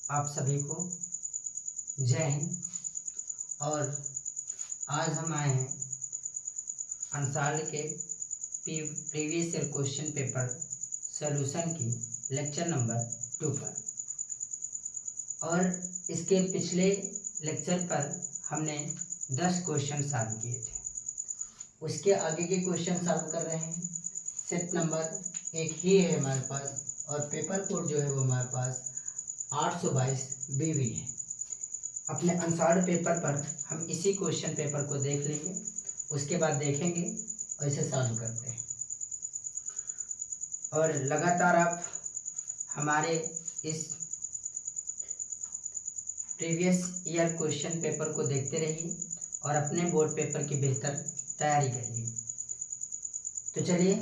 आप सभी को जय हिंद। और आज हम आए हैं अंसार के previous year question paper solution की लेक्चर नंबर 2 पर। और इसके पिछले लेक्चर पर हमने 10 क्वेश्चन सॉल्व किए थे। उसके आगे के क्वेश्चन सॉल्व कर रहे हैं। सेट नंबर एक ही है हमारे पास और पेपर कोड जो है वो हमारे पास 822 BV है। अपने अंसार पेपर पर हम इसी क्वेश्चन पेपर को देख लेंगे, उसके बाद देखेंगे और इसे सॉल्व करते हैं। और लगातार आप हमारे इस प्रीवियस ईयर क्वेश्चन पेपर को देखते रहिए और अपने बोर्ड पेपर की बेहतर तैयारी करिए। तो चलिए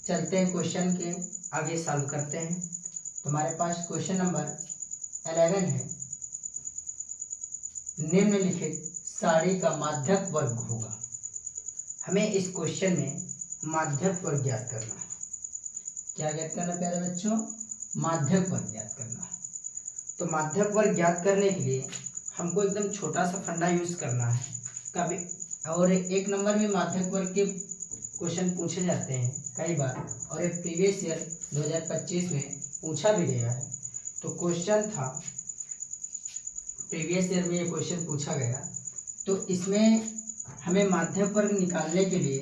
चलते हैं, क्वेश्चन के आगे सॉल्व करते हैं। तो हमारे पास क्वेश्चन नंबर 11 है। निम्नलिखित सारणी का माध्यक वर्ग होगा। हमें इस क्वेश्चन में माध्यक वर्ग ज्ञात करना है। क्या ज्ञात करना है प्यारे बच्चों? माध्यक वर्ग ज्ञात करना है। तो माध्यक वर्ग ज्ञात करने के लिए हमको एकदम छोटा सा फंडा यूज करना है कभी। और एक नंबर में माध्यक वर्ग के क्वेश्चन पूछे जाते हैं कई बार, और एक प्रीवियस ईयर 2025 में पूछा भी गया है। तो क्वेश्चन था, प्रीवियस ईयर में ये क्वेश्चन पूछा गया। तो इसमें हमें माध्यक वर्ग निकालने के लिए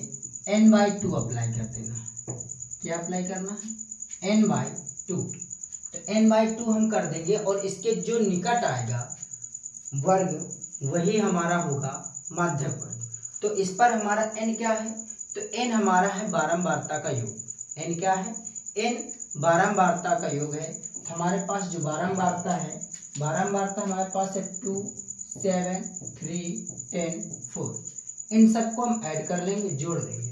n/2 अप्लाई कर देना। क्या अप्लाई करना है? n/2। तो n/2 हम कर देंगे और इसके जो निकट आएगा वर्ग वही हमारा होगा माध्यक वर्ग। तो इस पर हमारा n क्या है? तो n हमारा है बारंबारता का योग। n क्या है? n बारंबारता का योग है। तो हमारे पास जो बारंबारता है, बारंबारता हमारे पास है 2, 7, 3, 10, 4। इन सबको हम ऐड कर लेंगे, जोड़ देंगे।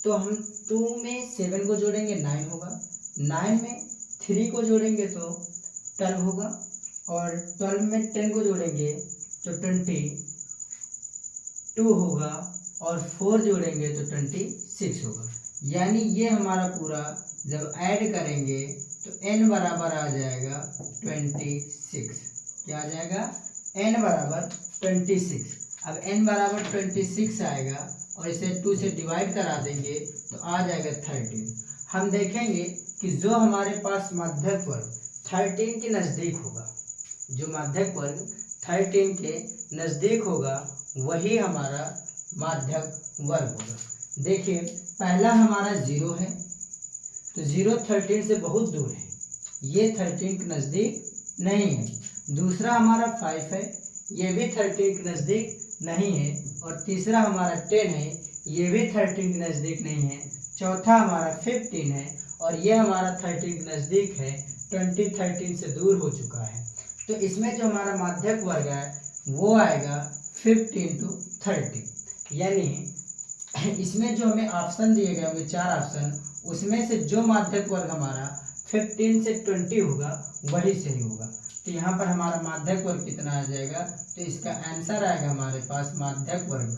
तो हम 2 में 7 को जोड़ेंगे 9 होगा, 9 में 3 को जोड़ेंगे तो 12 होगा, और 12 में 10 को जोड़ेंगे तो 22 होगा, और 4 जोड़ेंगे तो 26 होगा। यानी ये हमारा पूरा जब ऐड करेंगे तो n बराबर आ जाएगा 26। क्या आ जाएगा? n बराबर 26। अब n बराबर 26 आएगा और इसे 2 से डिवाइड करा देंगे तो आ जाएगा 13। हम देखेंगे कि जो हमारे पास माध्यक वर्ग 13 के नज़दीक होगा, जो माध्यक वर्ग 13 के नज़दीक होगा वही हमारा माध्यक वर्ग होगा। देखिए पहला हमारा 0 है, तो 0 13 से बहुत दूर है, ये 13 के नज़दीक नहीं है। दूसरा हमारा 5 है, ये भी 13 के नज़दीक नहीं है। और तीसरा हमारा 10 है, ये भी 13 के नज़दीक नहीं है। चौथा हमारा 15 है और ये हमारा 13 के नज़दीक है, 20 13 से दूर हो चुका है। तो इसमें जो हमारा माध्यक वर्ग है वो आएगा 15 to 30। यानी इसमें जो हमें ऑप्शन दिए गए होंगे 4 ऑप्शन, उसमें से जो माध्यक वर्ग हमारा 15 से 20 होगा वही सही होगा। तो यहाँ पर हमारा माध्यक वर्ग कितना आ जाएगा? तो इसका आंसर आएगा हमारे पास माध्यक वर्ग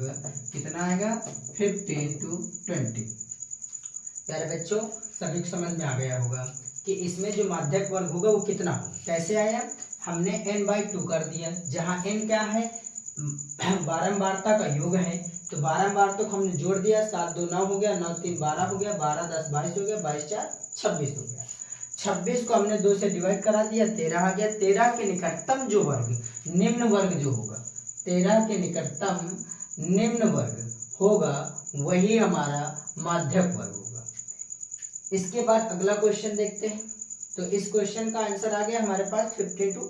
कितना आएगा? 15 to 20। प्यारे बच्चों सभी को समझ में आ गया होगा कि इसमें जो माध्यक वर्ग होगा वो कितना होगा। कैसे आया? हमने n/2 कर दिया, जहाँ n क्या है? बारंबारता का योग है। तो बारंबारता को हमने जोड़ दिया, 7 2 9 हो गया, 9 3 12 हो गया, 12 10 22 हो गया, 22 4 26 हो गया। 26 को हमने 2 से डिवाइड करा दिया, 13 आ गया। 13 के निकटतम जो वर्ग, निम्न वर्ग जो होगा, 13 के निकटतम निम्न वर्ग होगा वही हमारा माध्यक वर्ग होगा। इसके बाद अगला क्वेश्चन देखते हैं। तो इस क्वेश्चन का आंसर आ गया हमारे पास 15 to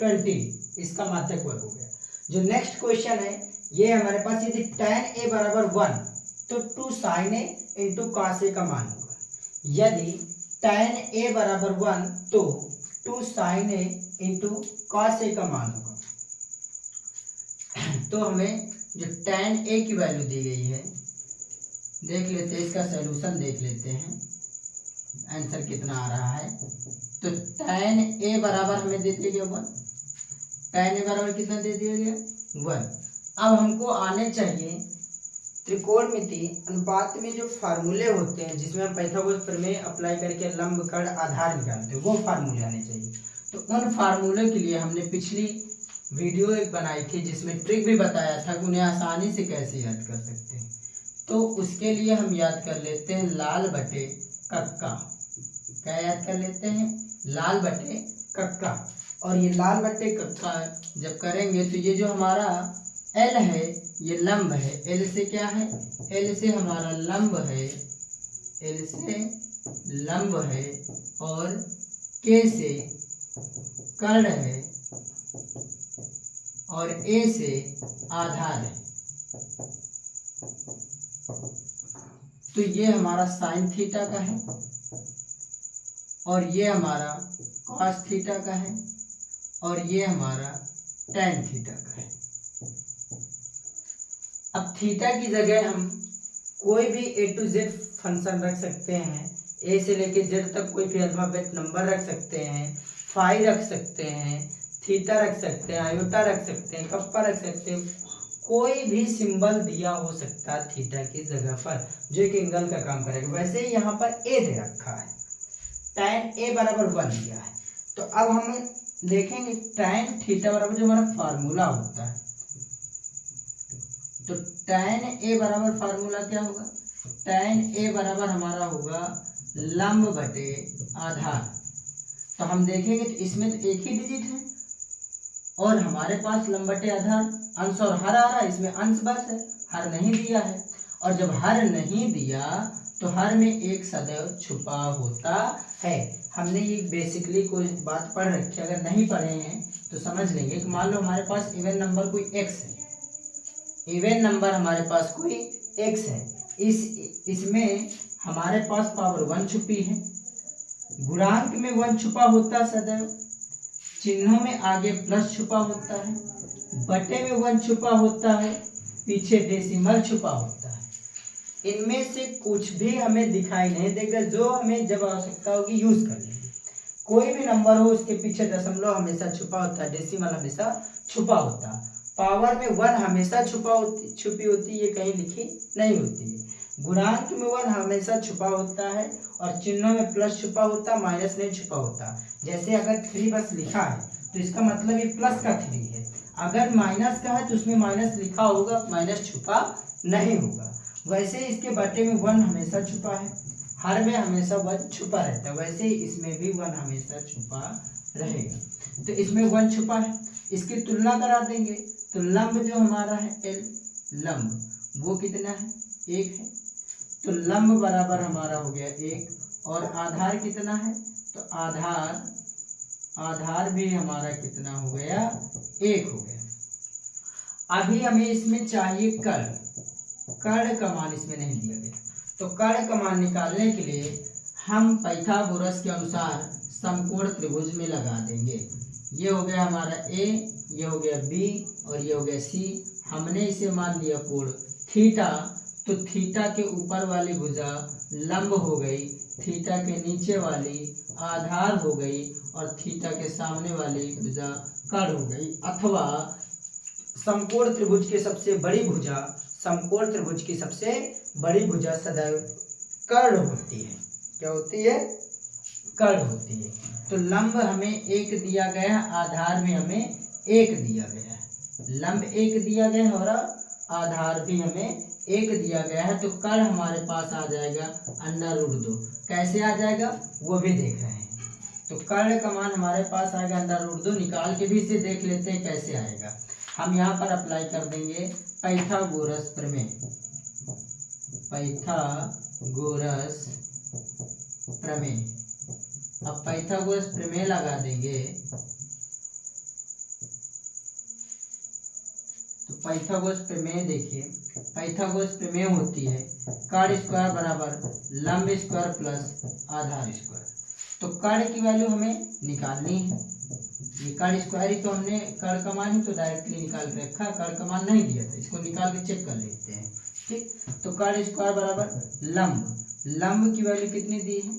20, इसका माध्यक वर्ग हो गया। जो नेक्स्ट क्वेश्चन है ये हमारे पास, यदि tan a बराबर 1 तो 2 sin a into cos a का मान होगा। यदि tan a बराबर 1 तो 2 sin a into cos a का मान होगा। तो हमें जो tan a की वैल्यू दी गई है देख लेते हैं, इसका सॉल्यूशन देख लेते हैं आंसर कितना आ रहा है। तो tan a बराबर हमें दे दिया गया 1, tan a बराबर कितना दे दिया गया? 1। अब हमको आने चाहिए त्रिकोणमिति अनुपात में जो फार्मूले होते हैं जिसमें हम पाइथागोरस प्रमेय अप्लाई करके लंब कर्ण आधार निकालते हैं, वो फार्मूले आने चाहिए। तो उन फार्मूले के लिए हमने पिछली वीडियो एक बनाई थी जिसमें ट्रिक भी बताया था कि उन्हें आसानी से कैसे याद कर सकते हैं। तो उसके लिए हम याद कर लेते हैं लाल बटे कक्का। क्या याद कर लेते हैं? लाल बटे कक्का। और ये लाल बटे कक्का जब करेंगे तो ये जो हमारा एल है ये लंब है। एल से क्या है? एल से हमारा लंब है, एल से लंब है, और के से कर्ण है, और ए से आधार है। तो ये हमारा साइन थीटा का है, और ये हमारा कॉस थीटा का है, और ये हमारा टैन थीटा का है। अब थीटा की जगह हम कोई भी ए टू जेड फंक्शन रख सकते हैं, ए से लेके जेड तक कोई भी अल्फाबेट नंबर रख सकते हैं, फाई रख सकते हैं, थीटा रख सकते हैं, आयोटा रख सकते हैं, कप्पा रख सकते हैं, कोई भी सिंबल दिया हो सकता है थीटा की जगह पर जो एक एंगल का काम करेगा। वैसे ही यहाँ पर ए दे रखा है, tan ए बराबर 1 दिया है। तो अब हम देखेंगे tan थीटा बराबर जो हमारा फार्मूला होता है, तो tan ए बराबर फार्मूला क्या होगा? tan ए बराबर हमारा होगा लंब बटे आधार। तो हम देखेंगे तो इसमें तो एक ही डिजिट है और हमारे पास लंब बटे आधार अंश और हर आ रहा है, इसमें अंश बस है, हर नहीं दिया है। और जब हर नहीं दिया तो हर में एक सदैव छुपा होता है। हमने ये बेसिकली कोई बात पढ़ रखी है, अगर नहीं पढ़े हैं तो समझ लेंगे कि मान लो हमारे पास इवन नंबर कोई x है, इवन नंबर हमारे पास कोई x है, इसमें हमारे पास पावर 1 छुपी है, गुणांक में 1 छुपा होता है सदैव, चिन्हों में आगे प्लस छुपा होता है, बटे में 1 छुपा होता है, पीछे डेसिमल छुपा होता है। इनमें से कुछ भी हमें दिखाई नहीं देगा, जो हमें जब आवश्यकता होगी यूज कर लेंगे। कोई भी नंबर हो उसके पीछे दशमलव हमेशा छुपा होता है, डेसिमल हमेशा छुपा होता है, पावर में 1 हमेशा छुपी होती है, ये कहीं लिखी नहीं होती है। गुणांक में 1 हमेशा छुपा होता है और चिन्हों में प्लस छुपा होता, माइनस नहीं छुपा होता। जैसे अगर 3 बस लिखा है तो इसका मतलब ये प्लस का 3 है, अगर माइनस का है तो उसमें माइनस लिखा होगा, माइनस छुपा नहीं होगा। वैसे इसके बटे में 1 हमेशा छुपा है, हर में हमेशा 1 छुपा रहता है, वैसे ही इसमें भी 1 हमेशा छुपा रहेगा। तो इसमें 1 छुपा है, इसकी तुलना करा देंगे तो लंब जो हमारा है एल लंब वो कितना है? 1 है। तो लंब बराबर हमारा हो गया 1, और आधार कितना है? तो आधार भी हमारा कितना हो गया? 1 हो गया। अभी हमें इसमें चाहिए कर्ण का मान इसमें नहीं दिया गया, तो कर्ण का मान निकालने के लिए हम पाइथागोरस के अनुसार समकोण त्रिभुज में लगा देंगे। ये हो गया हमारा ए, ये हो गया बी, और ये हो गया सी। हमने इसे मान लिया कोण थीटा, तो थीटा के ऊपर वाली भुजा लंब हो गई, थीटा के नीचे वाली आधार हो गई, और थीटा के सामने वाली भुजा कर्ण हो गई। अथवा समकोण त्रिभुज की सबसे बड़ी भुजा, समकोण त्रिभुज की सबसे बड़ी भुजा सदैव कर्ण होती है। क्या होती है? कर्ण होती है। तो लंब हमें 1 दिया गया, आधार में हमें 1 दिया गया है। लंब 1 दिया गया और आधार भी हमें 1 दिया गया है, तो कर्ण हमारे पास आ जाएगा √2। कैसे आ जाएगा वो भी देख रहे हैं। तो कर्ण का मान हमारे पास आएगा √2। निकाल के भी इसे देख लेते हैं कैसे आएगा। हम यहाँ पर अप्लाई कर देंगे पाइथागोरस प्रमेय। पाइथागोरस प्रमेय, अब पाइथागोरस प्रमेय लगा देंगे तो पाइथागोरस प्रमेय देखिए, पाइथागोरस प्रमेय होती है कर्ण स्क्वायर बराबर लंब स्क्वायर प्लस आधार स्क्वायर। तो कर्ण की वैल्यू हमें निकालनी है, ये कर्ण स्क्वायर ही तो हमने कर्ण का मान ही तो डायरेक्टली निकाल के रखा, कर्ण का मान नहीं दिया था, इसको निकाल के चेक कर लेते हैं। ठीक, तो कर्ण स्क्वायर बराबर लंब की वैल्यू कितनी दी है?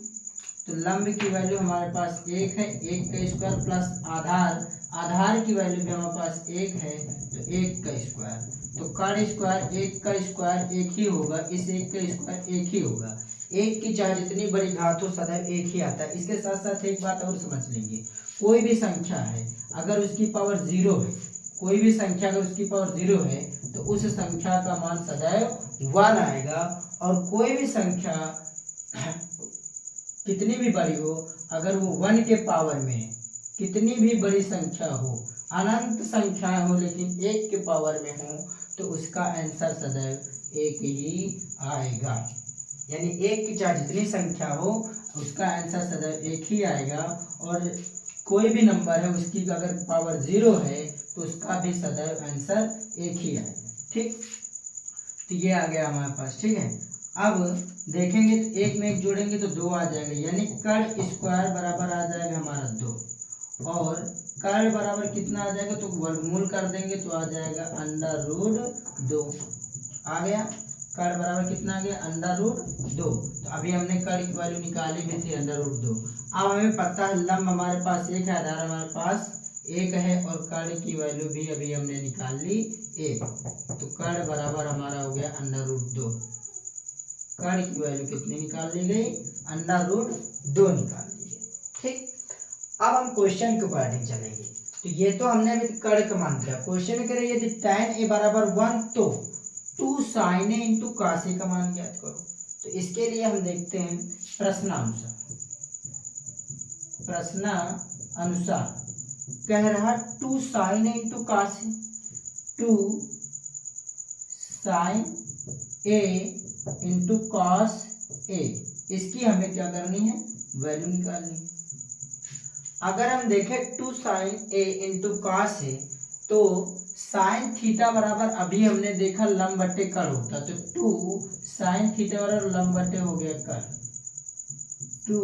तो लंब की वैल्यू हमारे पास 1 है, 1 का स्क्वायर प्लस आधार की वैल्यू भी हमारे पास 1 है, तो 1 का स्क्वायर। तो कर्ण स्क्वायर एक का स्क्वायर एक ही होगा, इस एक का स्क्वायर एक ही होगा। एक की चाहे जितनी बड़ी घात हो सदैव एक ही आता है। इसके साथ साथ एक बात और समझ लेंगे, कोई भी संख्या है अगर उसकी पावर 0 है, कोई भी संख्या अगर उसकी पावर 0 है तो उस संख्या का मान सदैव 1 आएगा। और कोई भी संख्या कितनी भी बड़ी हो, अगर वो 1 के पावर में है, कितनी भी बड़ी संख्या हो, अनंत संख्याएं हो लेकिन 1 के पावर में हो, तो उसका आंसर सदैव 1 ही आएगा। यानी 1 की चाहे जितनी संख्या हो उसका आंसर सदैव 1 ही आएगा। और कोई भी नंबर है उसकी अगर पावर 0 है तो उसका भी सदैव आंसर 1 ही आएगा। ठीक, तो ये आ गया हमारे पास। ठीक है, अब देखेंगे तो एक में एक जोड़ेंगे तो 2 आ जाएगा, यानी कर्ण स्क्वायर बराबर आ जाएगा हमारा 2, और कर्ण बराबर कितना आ जाएगा, तो वर्गमूल कर देंगे तो आ जाएगा √2 आ गया। कर्ण बराबर कितना आ गया, √2। तो अभी हमने कर्ण की वैल्यू निकाली भी थी √2। अब हमें पता है लंब हमारे पास 1 है, आधार हमारे पास 1 है, और कर्ण की वैल्यू भी अभी हमने निकाल ली 1। तो कर्ण बराबर हमारा हो गया √2। कर्ण की वैल्यू कितनी निकाल ली गई, √2 निकाल ली गई। ठीक, अब हम क्वेश्चन के अकॉर्डिंग चलेंगे। तो ये तो हमने अभी कर्ण का मान किया। क्वेश्चन में कह रही है यदि tan a बराबर 1 तो 2 sin a into cos a का मान ज्ञात करो। तो इसके लिए हम देखते हैं प्रश्नानुसार। प्रश्नानुसार कह रहा 2 sin a into cos a, 2 sin a into cos a, इसकी हमें क्या करनी है, वैल्यू निकालनी है। अगर हम देखें 2 sin a into cos a, तो sin थीटा बराबर अभी हमने देखा लंब बटे कर्ण होता, तो 2 sin थीटा बराबर लंब बटे हो गया कर्ण, 2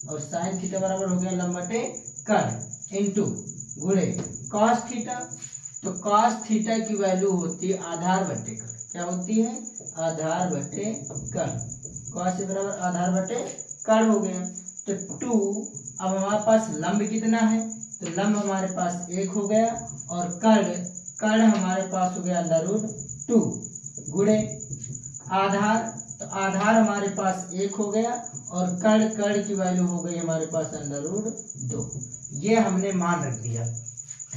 और sin थीटा बराबर हो गया लंब बटे कर्ण इंटू गुणे cos थीटा। तो cos थीटा की वैल्यू होती है आधार बटे कर्ण। क्या होती है, आधार बटे कर्ण। cos a बराबर आधार बटे कर्ण हो गया। तो 2, अब हमारे पास लंब कितना है, तो लंब हमारे पास 1 हो गया, और कर्ण हमारे पास हो गया √2 गुणे आधार, तो आधार हमारे पास 1 हो गया, और कर्ण की वैल्यू हो गई हमारे पास √2। ये हमने मान रख दिया।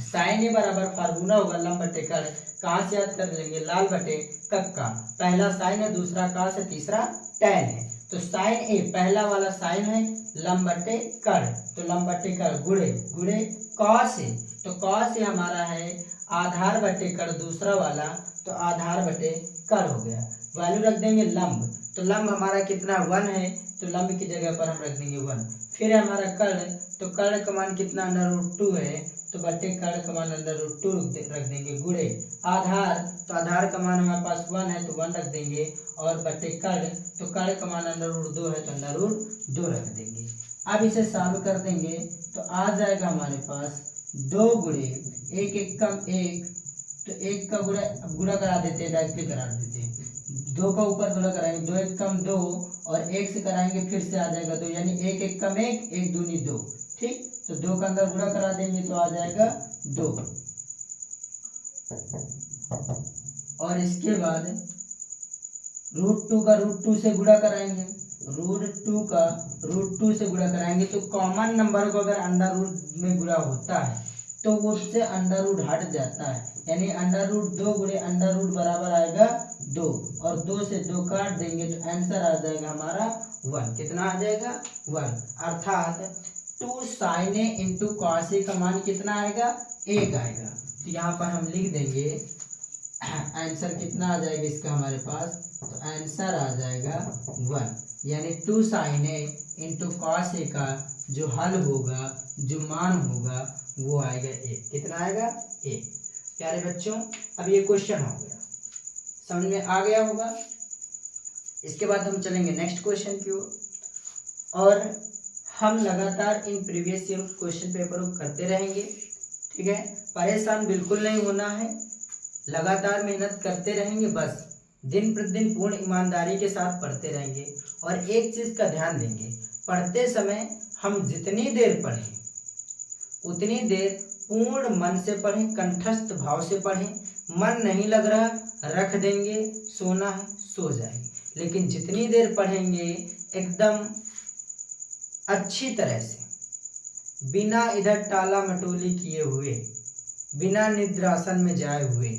साइन ए बराबर फार्मूला होगा लंब बटे कर्ण, कहाँ से याद कर लेंगे, लाल बटे कक्का। पहला साइन है, दूसरा कास है, तीसरा टैन है। तो साइन ए पहला वाला साइन है, लंब बटे कर्ण, तो लंब बटे कर्ण गुणे कॉस ए, तो कॉस ए हमारा है आधार बटे कर्ण दूसरा वाला, तो आधार बटे कर्ण हो गया। वैल्यू रख देंगे लंब, तो लंब हमारा कितना 1 है, तो लंब की जगह पर हम रख देंगे 1। फिर हमारा कर्ण, तो कर्ण का मान कितना √2 है, तो बटे कर्ण का मान √2 रख देंगे गुणे आधार, तो आधार का मान हमारे पास 1 है तो 1 रख देंगे, और बटे कर्ण, तो कर्ण का मान √2 है तो √2 रख देंगे। अब इसे सॉल्व कर देंगे तो आ जाएगा हमारे पास 2 गुणे 1 1 कम 1, तो 1 का गुणा करा देते हैं, डायरेक्टली करा देते हैं। 2 का ऊपर गुणा कराएंगे, 2 1 कम 2, और 1 से कराएंगे फिर से आ जाएगा 2, यानी 1 1 कम 1, 1 दूनी 2। ठीक, तो 2 का अंदर गुणा करा देंगे तो आ जाएगा 2, और इसके बाद √2 का √2 से गुणा कराएंगे, √2 का √2 से गुणा कराएंगे, तो कॉमन नंबर को अगर अंडर रूट में गुणा होता है तो वो उससे अंडर रूट हट जाता है, यानी √2 गुणे अंडर रूट बराबर आएगा 2, और 2 से 2 काट देंगे तो आंसर आ जाएगा हमारा 1। कितना आ जाएगा 1, अर्थात 2 sin a into cos a का मान कितना आएगा 1 आएगा। तो यहाँ पर हम लिख देंगे आंसर कितना आ जाएगा इसका हमारे पास, तो आंसर आ जाएगा 1, यानी 2 sin a into cos a का जो हल होगा, जो मान होगा वो आएगा 1। कितना आएगा 1। प्यारे बच्चों, अब ये क्वेश्चन हो गया, समझ में आ गया होगा। इसके बाद हम चलेंगे नेक्स्ट क्वेश्चन की ओर, और हम लगातार in previous year question paper को करते रहेंगे। ठीक है, परेशान बिल्कुल नहीं होना है, लगातार मेहनत करते रहेंगे, बस दिन प्रतिदिन पूर्ण ईमानदारी के साथ पढ़ते रहेंगे। और एक चीज़ का ध्यान देंगे, पढ़ते समय हम जितनी देर पढ़ें उतनी देर पूर्ण मन से पढ़ें, कंठस्थ भाव से पढ़ें, मन नहीं लग रहा रख देंगे, सोना है सो जाएंगे, लेकिन जितनी देर पढ़ेंगे एकदम अच्छी तरह से, बिना इधर टाला मटोली किए हुए, बिना निद्रासन में जाए हुए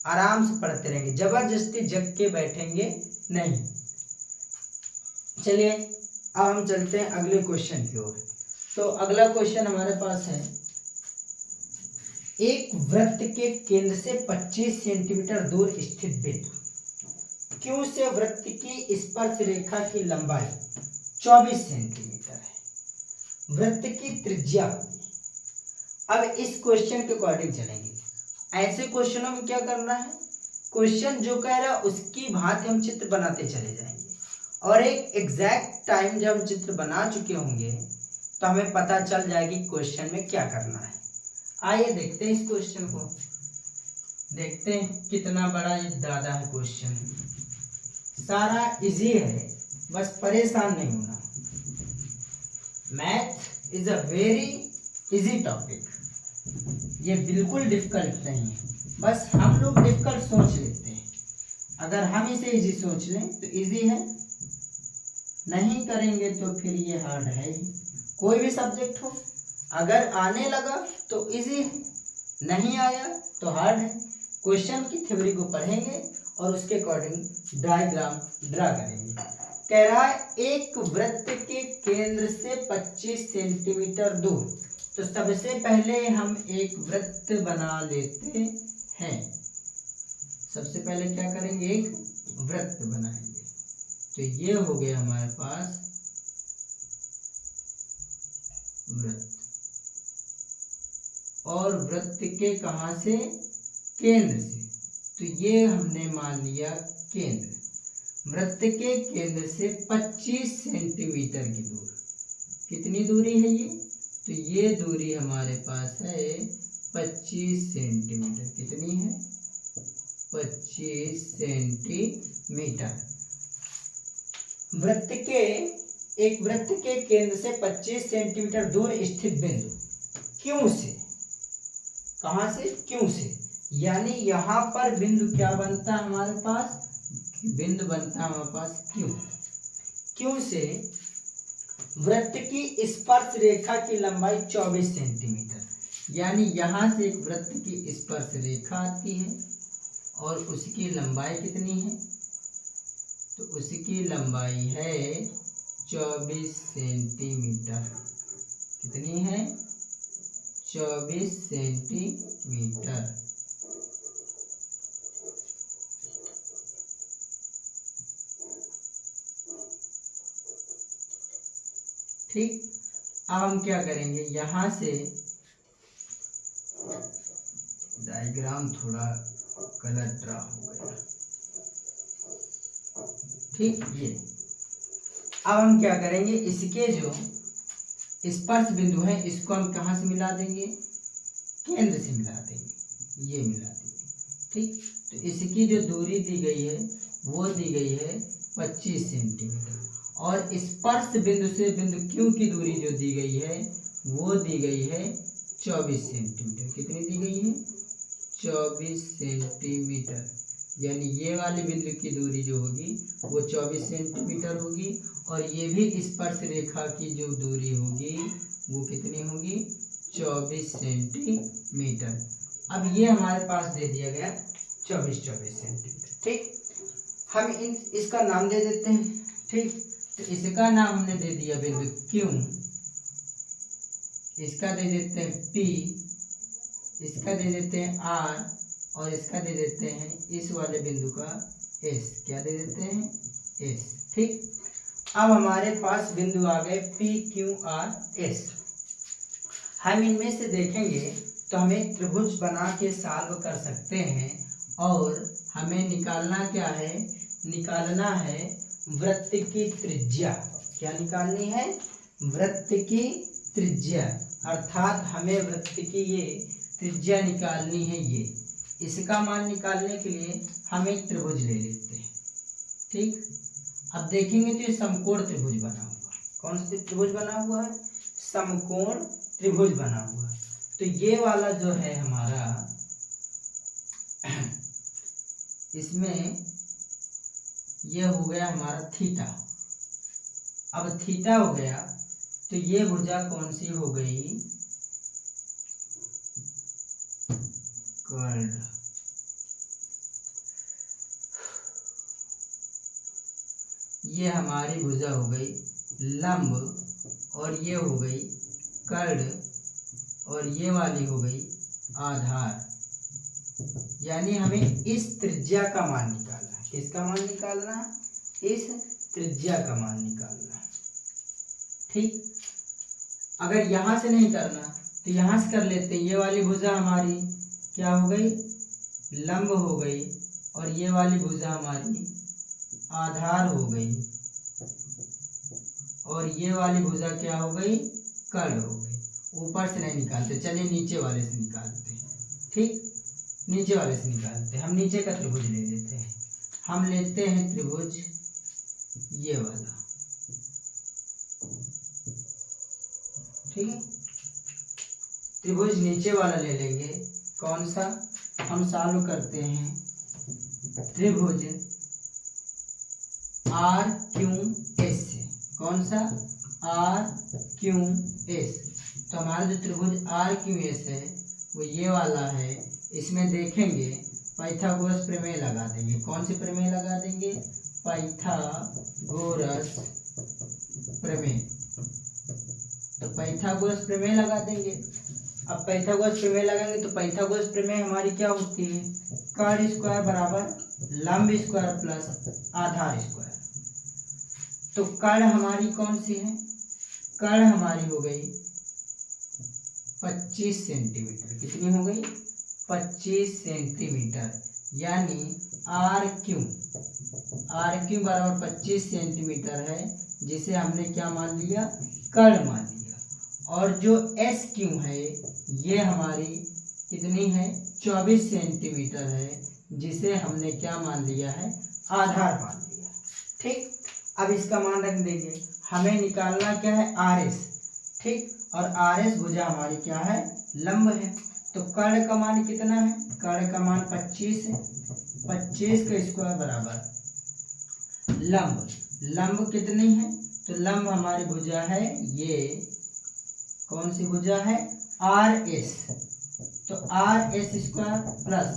आराम से पढ़ते रहेंगे, जबरदस्ती जग के बैठेंगे नहीं। चलिए अब हम चलते हैं अगले क्वेश्चन की ओर। तो अगला क्वेश्चन हमारे पास है, एक वृत्त के केंद्र से 25 सेंटीमीटर दूर स्थित बिंदु Q से वृत्त की स्पर्श रेखा की लंबाई 24 सेंटीमीटर है, वृत्त की त्रिज्या होगी। अब इस क्वेश्चन के अकॉर्डिंग चलेंगे। ऐसे क्वेश्चनों में क्या करना है, क्वेश्चन जो कह रहा है उसकी भांति हम चित्र बनाते चले जाएंगे, और एक एग्जैक्ट टाइम जब हम चित्र बना चुके होंगे तो हमें पता चल जाएगी क्वेश्चन में क्या करना है। आइए देखते हैं इस क्वेश्चन को, देखते हैं कितना बड़ा ये दादा है क्वेश्चन। सारा इजी है, बस परेशान नहीं होना। Math is a very easy topic, ये बिल्कुल डिफिकल्ट नहीं है, बस हम लोग डिफिकल्ट सोच लेते हैं। अगर हम इसे इजी सोच लें तो इजी है, नहीं करेंगे तो फिर ये हार्ड है ही। कोई भी सब्जेक्ट हो, अगर आने लगा तो इजी है, नहीं आया तो हार्ड है। क्वेश्चन की थ्योरी को पढ़ेंगे और उसके अकॉर्डिंग डायग्राम ड्रा करेंगे। कह रहा है एक वृत्त के केंद्र से 25 सेंटीमीटर दूर, तो सबसे पहले हम एक वृत्त बना लेते हैं। सबसे पहले क्या करेंगे, एक वृत्त बनाएंगे। तो ये हो गया हमारे पास वृत्त, और वृत्त के कहाँ से, केंद्र से, तो ये हमने मान लिया केंद्र। वृत्त के केंद्र से 25 सेंटीमीटर की दूर, कितनी दूरी है ये, तो ये दूरी हमारे पास है 25 सेंटीमीटर। कितनी है, 25 सेंटीमीटर। एक वृत्त के केंद्र से 25 सेंटीमीटर दूर स्थित बिंदु Q से, कहां से, Q से, यानी यहाँ पर बिंदु क्या बनता है हमारे पास, बिंदु बनता है हमारे पास Q से वृत्त की स्पर्श रेखा की लंबाई 24 सेंटीमीटर, यानी यहाँ से एक वृत्त की स्पर्श रेखा आती है और उसकी लंबाई कितनी है, तो उसकी लंबाई है 24 सेंटीमीटर। कितनी है, 24 सेंटीमीटर। ठीक, अब हम क्या करेंगे, यहाँ से डायग्राम थोड़ा गलत ड्रा हो गया। ठीक, ये अब हम क्या करेंगे, इसके जो स्पर्श बिंदु है इसको हम कहाँ से मिला देंगे, केंद्र से मिला देंगे, ये मिला देंगे। ठीक, तो इसकी जो दूरी दी गई है वो दी गई है 25 सेंटीमीटर, और स्पर्श बिंदु से बिंदु Q की दूरी जो दी गई है वो दी गई है 24 सेंटीमीटर। कितनी दी गई है, 24 सेंटीमीटर, यानी ये वाली बिंदु की दूरी जो होगी वो 24 सेंटीमीटर होगी, और ये भी स्पर्श रेखा की जो दूरी होगी वो कितनी होगी, 24 सेंटीमीटर। अब ये हमारे पास दे दिया गया 24 सेंटीमीटर। ठीक, हम इसका नाम दे देते हैं। ठीक, तो इसका नाम हमने दे दिया बिंदु Q, इसका दे देते हैं P, इसका दे देते हैं R, और इसका दे देते हैं इस वाले बिंदु का S। क्या दे देते हैं, S। ठीक, अब हमारे पास बिंदु आ गए P, Q, R, S। हम इनमें से देखेंगे तो हमें त्रिभुज बना के सॉल्व कर सकते हैं, और हमें निकालना क्या है, निकालना है वृत्त की त्रिज्या। क्या निकालनी है, वृत्त की त्रिज्या, अर्थात हमें वृत्त की ये त्रिज्या निकालनी है। ये इसका मान निकालने के लिए हम एक त्रिभुज ले लेते हैं। ठीक, अब देखेंगे तो ये समकोण त्रिभुज बना हुआ। कौन सा त्रिभुज बना हुआ है, समकोण त्रिभुज बना हुआ। तो ये वाला जो है हमारा इसमें ये हो गया हमारा थीटा। अब थीटा हो गया तो ये भुजा कौन सी हो गई, कर्ड। ये हमारी भुजा हो गई लंब और ये हो गई कर्ड और ये वाली हो गई आधार। यानी हमें इस त्रिज्या का मान निकालना है। किसका मान निकालना है? इस त्रिज्या का मान निकालना है। ठीक, अगर यहां से नहीं करना तो यहां से कर लेते। ये वाली भुजा हमारी क्या हो गई, लंब हो गई और ये वाली भुजा हमारी आधार हो गई और ये वाली भुजा क्या हो गई, कर्ड हो गई। ऊपर से नहीं निकालते, चलिए नीचे वाले से निकालते हैं। ठीक, नीचे वाले से निकालते हैं। हम नीचे का त्रिभुज ले लेते हैं। हम लेते हैं त्रिभुज ये वाला। ठीक है, त्रिभुज नीचे वाला ले लेंगे। कौन सा? हम सॉल्व करते हैं त्रिभुज आर क्यू एस से। कौन सा? R Q S. तो हमारा जो त्रिभुज आर क्यू एस है वो ये वाला है। इसमें देखेंगे पाइथागोरस प्रमेय लगा देंगे। कौन सी प्रमेय लगा देंगे? पाइथागोरस प्रमेय। तो पाइथागोरस प्रमेय लगा देंगे। अब पाइथागोरस प्रमेय लगाएंगे तो पाइथागोरस प्रमेय हमारी क्या होती है, कर्ड स्क्वायर बराबर लंब स्क्वायर प्लस आधार स्क्वायर। तो कर्ड हमारी कौन सी है? कर्ड हमारी हो गई 25 सेंटीमीटर। कितनी हो गई? 25 सेंटीमीटर। यानी आर क्यू बराबर 25 सेंटीमीटर है, जिसे हमने क्या मान लिया, कर्ड मान लिया। और जो एस क्यू है ये हमारी कितनी है, 24 सेंटीमीटर है, जिसे हमने क्या मान लिया है, आधार मान लिया। ठीक, अब इसका मान रख देंगे। हमें निकालना क्या है, आर एस। ठीक, और आर एस भुजा हमारी क्या है, लंब है। तो कर्ड का मान कितना है, कर्ड का मान 25 है। 25 का स्क्वायर बराबर लंब कितनी है, तो लंब हमारी भुजा है ये, कौन सी भुजा है, आर एस। तो आर एस स्क्वायर प्लस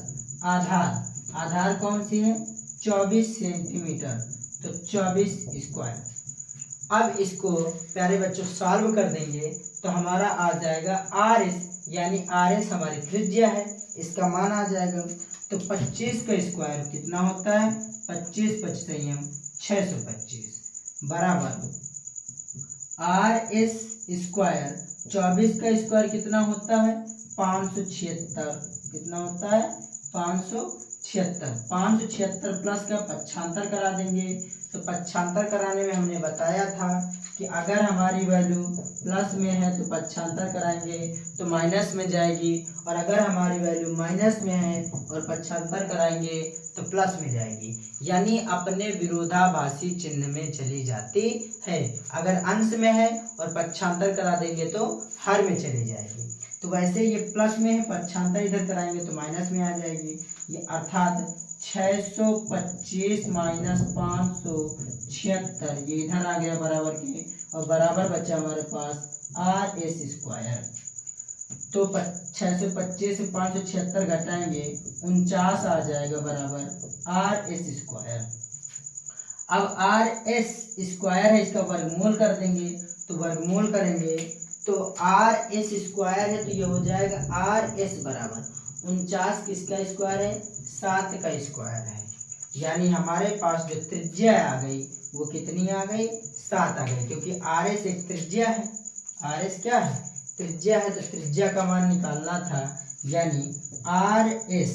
आधार कौन सी है, 24 सेंटीमीटर। तो 24 स्क्वायर। अब इसको प्यारे बच्चों सॉल्व कर देंगे तो हमारा आ जाएगा आर एस, यानी आर एस हमारी त्रिज्या है, इसका मान आ जाएगा। तो 25 का स्क्वायर कितना होता है, 25 25 625 बराबर आर एस स्क्वायर 24 का स्क्वायर कितना होता है, 576। कितना होता है, 576। 576 प्लस का 75 करा देंगे। तो 75 कराने में हमने बताया था कि अगर हमारी वैल्यू प्लस में है तो 75 कराएंगे तो माइनस में जाएगी, और अगर हमारी वैल्यू माइनस में है और 75 कराएंगे तो प्लस में जाएगी, यानी अपने विरोधाभासी चिन्ह में चली जाती है। अगर अंश में है और 75 करा देंगे तो हर में चली जाएगी। तो वैसे ये प्लस में है, 75 इधर कराएंगे तो माइनस में आ जाएगी। ये अर्थात 625 माइनस 576 ये इधर आ गया बराबर के, और बराबर बचा हमारे पास आर एस स्क्वायर। तो 625 से 576 घटाएंगे 49 आ जाएगा बराबर आर एस स्क्वायर। अब आर एस स्क्वायर है, इसका वर्गमूल कर देंगे। तो वर्गमूल करेंगे तो आर एस स्क्वायर है तो ये हो जाएगा आर एस बराबर 49 किसका स्क्वायर है, 7 का स्क्वायर है। यानी हमारे पास जो त्रिज्या आ गई वो कितनी आ गई, 7 आ गई, क्योंकि आर एस एक त्रिज्या है। आर एस क्या है, त्रिज्या है, तो त्रिज्या का मान निकालना था। यानी आर एस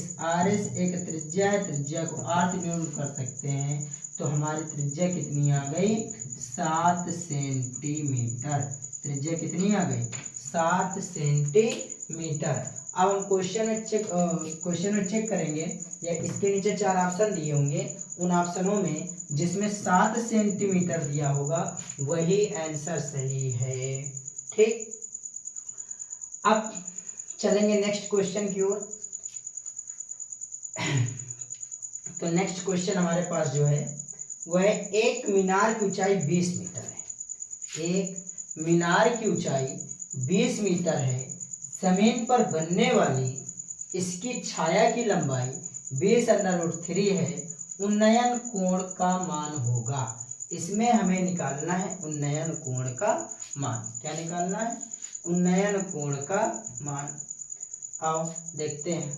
एक त्रिज्या है, त्रिज्या को आर से न्यून कर सकते हैं। तो हमारी त्रिज्या कितनी आ गई, 7 सेंटीमीटर। त्रिज्या कितनी आ गई, 7 सेंटीमीटर। अब हम क्वेश्चन में चेक करेंगे, या इसके नीचे 4 ऑप्शन दिए होंगे, उन ऑप्शनों में जिसमें 7 सेंटीमीटर दिया होगा वही आंसर सही है। ठीक, अब चलेंगे नेक्स्ट क्वेश्चन की ओर। तो नेक्स्ट क्वेश्चन हमारे पास जो है वह है एक मीनार की ऊंचाई 20 मीटर है। एक मीनार की ऊंचाई 20 मीटर है। जमीन पर बनने वाली इसकी छाया की लंबाई 20√3 है। उन्नयन कोण का मान होगा। इसमें हमें निकालना है उन्नयन कोण का मान। क्या निकालना है? उन्नयन कोण का मान। आओ देखते हैं।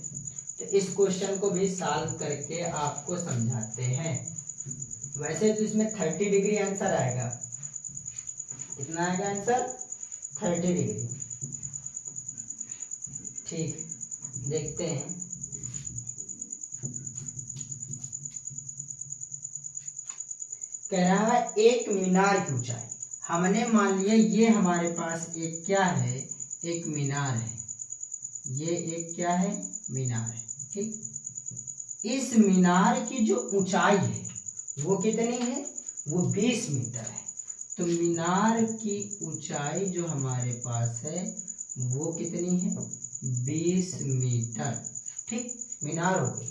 तो इस क्वेश्चन को भी सॉल्व करके आपको समझाते हैं। वैसे तो इसमें 30 डिग्री आंसर आएगा। कितना आएगा आंसर? 30 डिग्री। ठीक, देखते हैं। कह रहा है एक मीनार की ऊंचाई। हमने मान लिया ये हमारे पास एक क्या है? एक मीनार है। ये एक क्या है? मीनार है। ठीक, इस मीनार की जो ऊंचाई है वो कितनी है? वो 20 मीटर है। तो मीनार की ऊंचाई जो हमारे पास है वो कितनी है? 20 मीटर। ठीक, मीनार हो गई।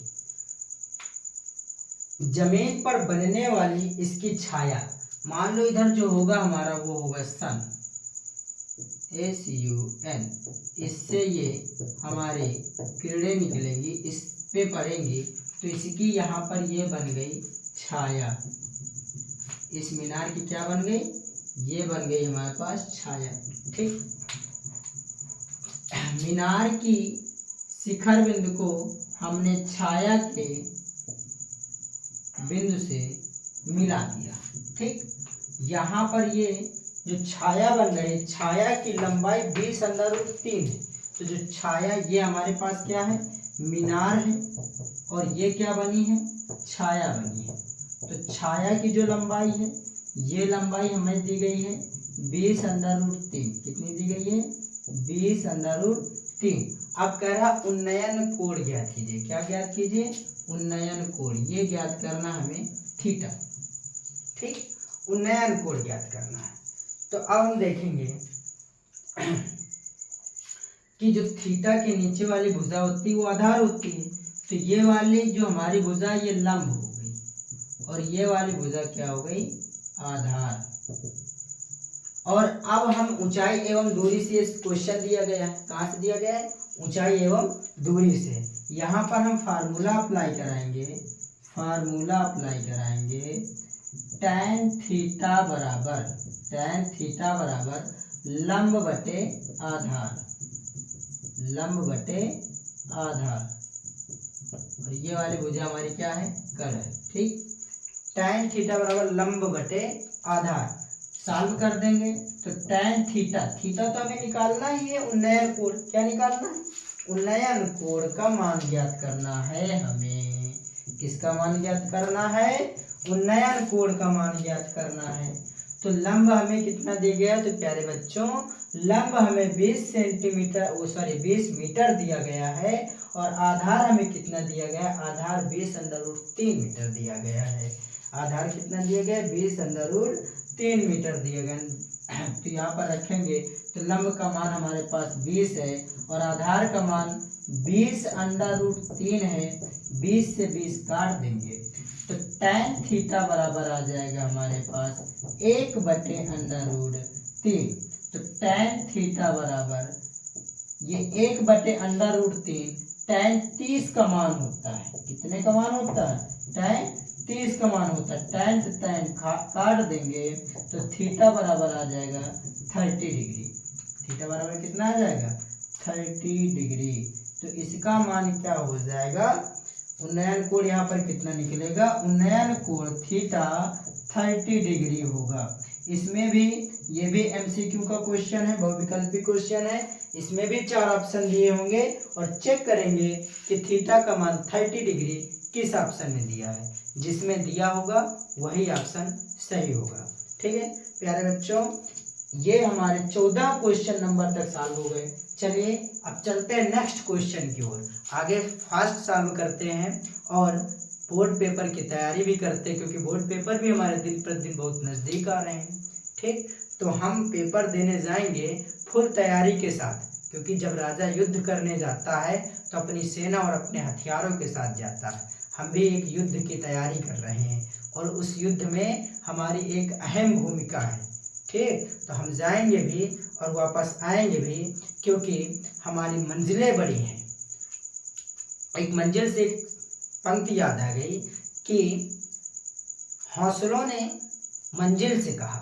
जमीन पर बनने वाली इसकी छाया, मान लो इधर जो होगा हमारा वो होगा सन, SUN। इससे ये हमारे किरणें निकलेंगी, इस पे पड़ेंगी, तो इसकी यहाँ पर ये बन गई छाया। इस मीनार की क्या बन गई? ये बन गई हमारे पास छाया। ठीक, मीनार की शिखर बिंदु को हमने छाया के बिंदु से मिला दिया। ठीक, यहाँ पर ये जो छाया बन गई, छाया की लंबाई 20√3 है। तो जो छाया ये हमारे पास क्या है? मीनार है, और ये क्या बनी है? छाया बनी है। तो छाया की जो लंबाई है ये लंबाई हमें दी गई है 20√3। कितनी दी गई है? 20√3। अब कह रहा उन्नयन कोण ज्ञात कीजिए। क्या ज्ञात कीजिए? उन्नयन कोण। ये ज्ञात करना हमें थीटा। ठीक, उन्नयन कोण ज्ञात करना है। तो अब हम देखेंगे कि जो थीटा के नीचे वाली भुजा होती है वो आधार होती है। तो ये वाली जो हमारी भुजा ये लंब हो गई, और ये वाली भुजा क्या हो गई? आधार। और अब हम ऊंचाई एवं दूरी से क्वेश्चन दिया गया है। कहाँ से दिया गया है? ऊंचाई एवं दूरी से। यहाँ पर हम फार्मूला अप्लाई कराएंगे। फार्मूला अप्लाई कराएंगे tan थीटा बराबर लंब बटे आधार। लंब बटे आधार, और ये वाली भुजा हमारी क्या है? कर है। ठीक, tan थीटा बराबर लंब बटे आधार। सॉल्व कर देंगे तो tan थीटा, थीटा तो हमें निकालना ही है उन्नयन कोण। क्या निकालना है? उन्नयन कोण का मान ज्ञात करना है हमें। किसका मान ज्ञात करना है? उन्नयन कोण का मान ज्ञात करना है। तो लंब हमें कितना दिया गया? तो प्यारे बच्चों, लंब हमें 20 मीटर दिया गया है, और आधार हमें कितना दिया गया? आधार 20√3 मीटर दिया गया है। आधार कितना दिया गया? 20√3 मीटर दिया गया। तो यहाँ पर रखेंगे तो लंब का मान हमारे पास 20 है, और आधार का मान 20√3 है। 20 से 20 काट देंगे तो tan थीटा बराबर आ जाएगा हमारे पास 1/√3। तो tan थीटा बराबर ये 1/√3 tan 30 का मान होता है। कितने का मान होता है? tan 30 का मान होता है। tan से tan काट देंगे तो थीटा बराबर आ जाएगा 30 डिग्री। थीटा बराबर कितना आ जाएगा? 30 डिग्री। तो इसका मान क्या हो जाएगा? उन्नयन कोण यहाँ पर कितना निकलेगा? उन्नयन कोण थीटा 30 डिग्री होगा। इसमें भी, ये भी MCQ का क्वेश्चन है, बहुविकल्पी क्वेश्चन है। इसमें भी 4 ऑप्शन दिए होंगे, और चेक करेंगे कि थीटा का मान 30 डिग्री किस ऑप्शन में दिया है। जिसमें दिया होगा वही ऑप्शन सही होगा। ठीक है प्यारे बच्चों, ये हमारे 14 क्वेश्चन नंबर तक सॉल्व हो गए। चलिए अब चलते हैं नेक्स्ट क्वेश्चन की ओर। आगे फास्ट सॉल्व करते हैं और बोर्ड पेपर की तैयारी भी करते हैं, क्योंकि बोर्ड पेपर भी हमारे दिन प्रतिदिन बहुत नज़दीक आ रहे हैं। ठीक, तो हम पेपर देने जाएंगे फुल तैयारी के साथ, क्योंकि जब राजा युद्ध करने जाता है तो अपनी सेना और अपने हथियारों के साथ जाता है। हम भी एक युद्ध की तैयारी कर रहे हैं और उस युद्ध में हमारी एक अहम भूमिका है। ठीक, तो हम जाएंगे भी और वापस आएंगे भी, क्योंकि हमारी मंजिलें बड़ी हैं। एक मंजिल से एक पंक्ति याद आ गई कि हौसलों ने मंजिल से कहा,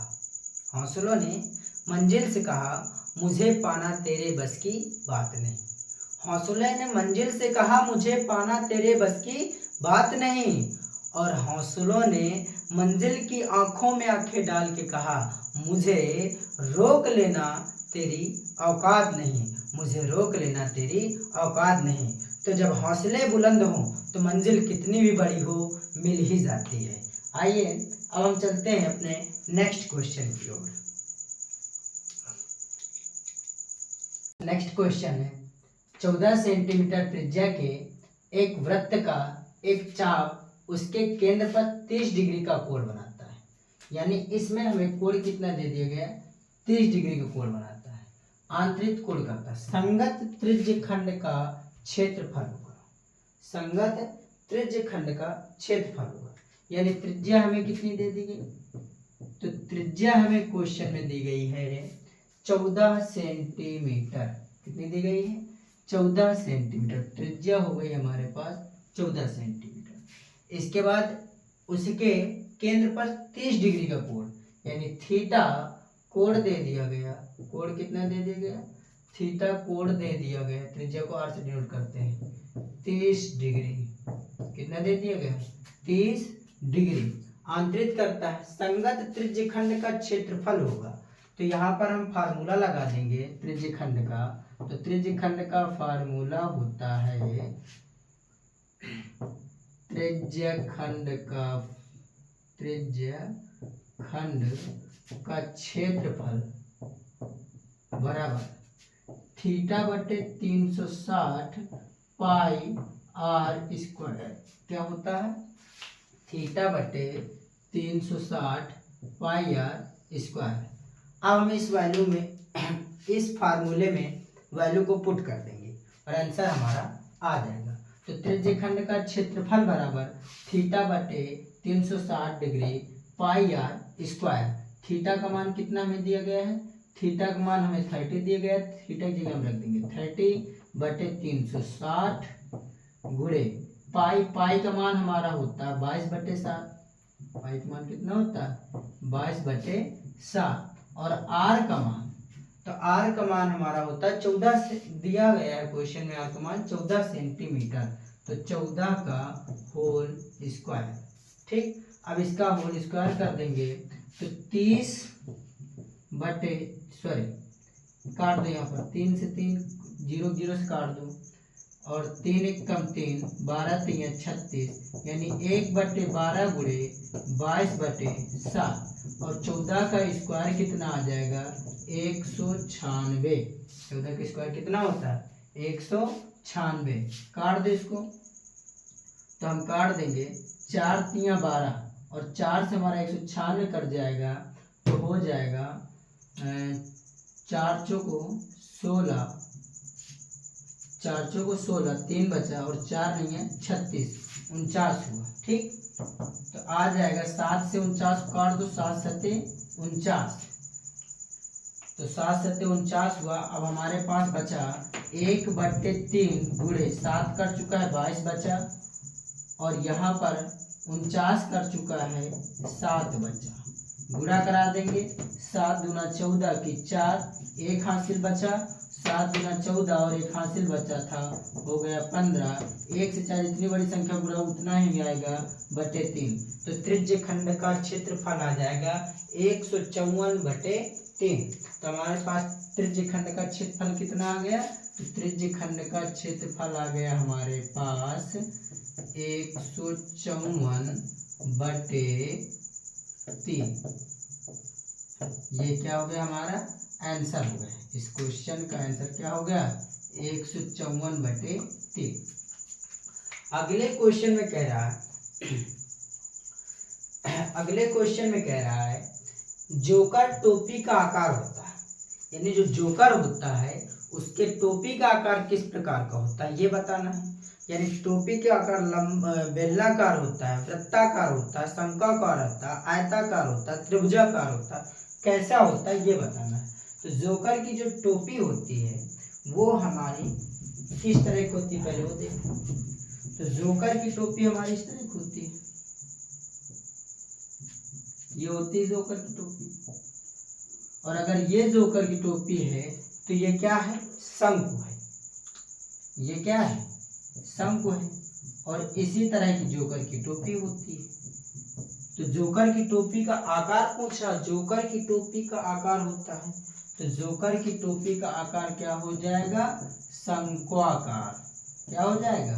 हौसलों ने मंजिल से कहा, मुझे पाना तेरे बस की बात नहीं। हौसलों ने मंजिल से कहा, मुझे पाना तेरे बस की बात नहीं। और हौसलों ने मंजिल की आंखों में आंखें डाल के कहा, मुझे रोक लेना तेरी औकात नहीं, मुझे रोक लेना तेरी औकात नहीं। तो जब हौसले बुलंद हों तो मंजिल कितनी भी बड़ी हो मिल ही जाती है। आइए अब हम चलते हैं अपने नेक्स्ट क्वेश्चन की ओर। नेक्स्ट क्वेश्चन है 14 सेंटीमीटर त्रिज्या के एक वृत्त का एक चाप उसके केंद्र पर 30 डिग्री का कोण बनाता है। यानी इसमें हमें कोण कितना दे दिया गया, 30 डिग्री का कोण बनाता है, आंतरिक कोण करता है। संगत त्रिज्य खंड का क्षेत्रफल होगा, संगत त्रिज्य खंड का क्षेत्रफल होगा। यानी त्रिज्या हमें कितनी दे दी गई, तो त्रिज्या हमें क्वेश्चन में दी गई है 14 सेंटीमीटर। कितनी दी गई है, 14 सेंटीमीटर। त्रिज्या हो गई हमारे पास 14 सेंटीमीटर। इसके बाद उसके केंद्र पर 30 डिग्री का कोण, यानी थीटा कोण दे दिया गया। कोण कितना दे दिया गया, थीटा कोण दे दिया गया। त्रिज्या को r से डिनोट करते हैं, 30 डिग्री। कितना दे दिया गया, 30 डिग्री। आंतरित करता है, संगत त्रिज्य खंड का क्षेत्रफल होगा। तो यहाँ पर हम फार्मूला लगा देंगे त्रिज्य खंड का। तो त्रिज्य खंड का फार्मूला होता है, त्रिज्य खंड का क्षेत्रफल बराबर थीटा बटे 360 पाई आर स्क्वायर। क्या होता है, थीटा बटे 360 पाई आर स्क्वायर। अब हम इस वैल्यू में, इस फार्मूले में वैल्यू को पुट कर देंगे और आंसर हमारा आ जाएगा। तो त्रिज्य खंड का क्षेत्रफल बराबर थीटा बटे 360 degree pi R square. Theta का मान कितना हमें दिया गया है, थीटा का मान हमें 30 दिया गया है। थीटा की जगह हम रख देंगे 30 बटे 360 गुणे पाई। पाई का मान हमारा होता है 22 बटे 7। पाई का मान कितना होता है, 22 बटे 7। और आर का मान, तो आर का मान हमारा होता है 14 से दिया गया है क्वेश्चन में, आर का मान 14 सेंटीमीटर। तो 14 का होल स्क्वायर। ठीक, अब इसका होल स्क्वायर कर देंगे तो 30 बटे काट दो, यहाँ पर 3 से 3 0 0 से काट दो, और 3 1 कम 3, 12 3 36, यानी 1 बटे 12 गुणे 22 बटे 7। और 14 का स्क्वायर कितना आ जाएगा, 196। 14 का स्क्वायर कितना होता है, 196। काट दो इसको, तो हम काट देंगे 4 3 12, और 4 से हमारा 196 कट जाएगा। तो हो जाएगा 4 चौको 16, 4 चौको 16, 3 बचा और 4 नहीं है 36, 49 हुआ। ठीक, तो आ जाएगा 7 से 49 काट दो, 7 7 49, तो 7 7 49 हुआ। अब हमारे पास बचा 1 बटे 3 गुणे 7 कर चुका है 22 बचा, और यहाँ पर 49 कर चुका है 7 बचा। गुणा करा देंगे, 7 दूना 14 की 4, 1 हासिल बचा, 7 दूना 14 और 1 हासिल बचा था, हो गया 15। 1 से 4 जितनी बड़ी संख्या गुणा उतना ही आएगा बटे 3। तो त्रिज्य खंड का क्षेत्रफल आ जाएगा 154 बटे 3। तो हमारे पास त्रिज्य खंड का क्षेत्रफल कितना आ गया, तो त्रिज्य खंड का क्षेत्रफल आ गया हमारे पास 154 बटे 3। ये क्या हो गया, हमारा आंसर हो गया। इस क्वेश्चन का आंसर क्या हो गया, 154 बटे 3। अगले क्वेश्चन में कह रहा है, जोकर टोपी का आकार होता है। यानी जो जोकर होता है उसके टोपी का आकार किस प्रकार का होता है ये बताना है। यानी टोपी के आकार बेलनाकार होता है, वृत्ताकार होता है, शंक्वाकार होता है, आयताकार होता है, त्रिभुजाकार होता है, कैसा होता है ये बताना है। तो जोकर की जो टोपी होती है वो हमारी किस तरह की होती है पहले वो देखो। तो जोकर की टोपी हमारी इस तरह की होती है, ये होती है जोकर की टोपी। और अगर ये जोकर की टोपी है तो ये क्या है, शंकु है। ये क्या है, शंकु है। और इसी तरह की जोकर की टोपी होती है। तो जोकर की टोपी का आकार पूछा, जोकर की टोपी का आकार होता है, तो जोकर की टोपी का आकार क्या हो जाएगा, शंक्वाकार। क्या हो जाएगा,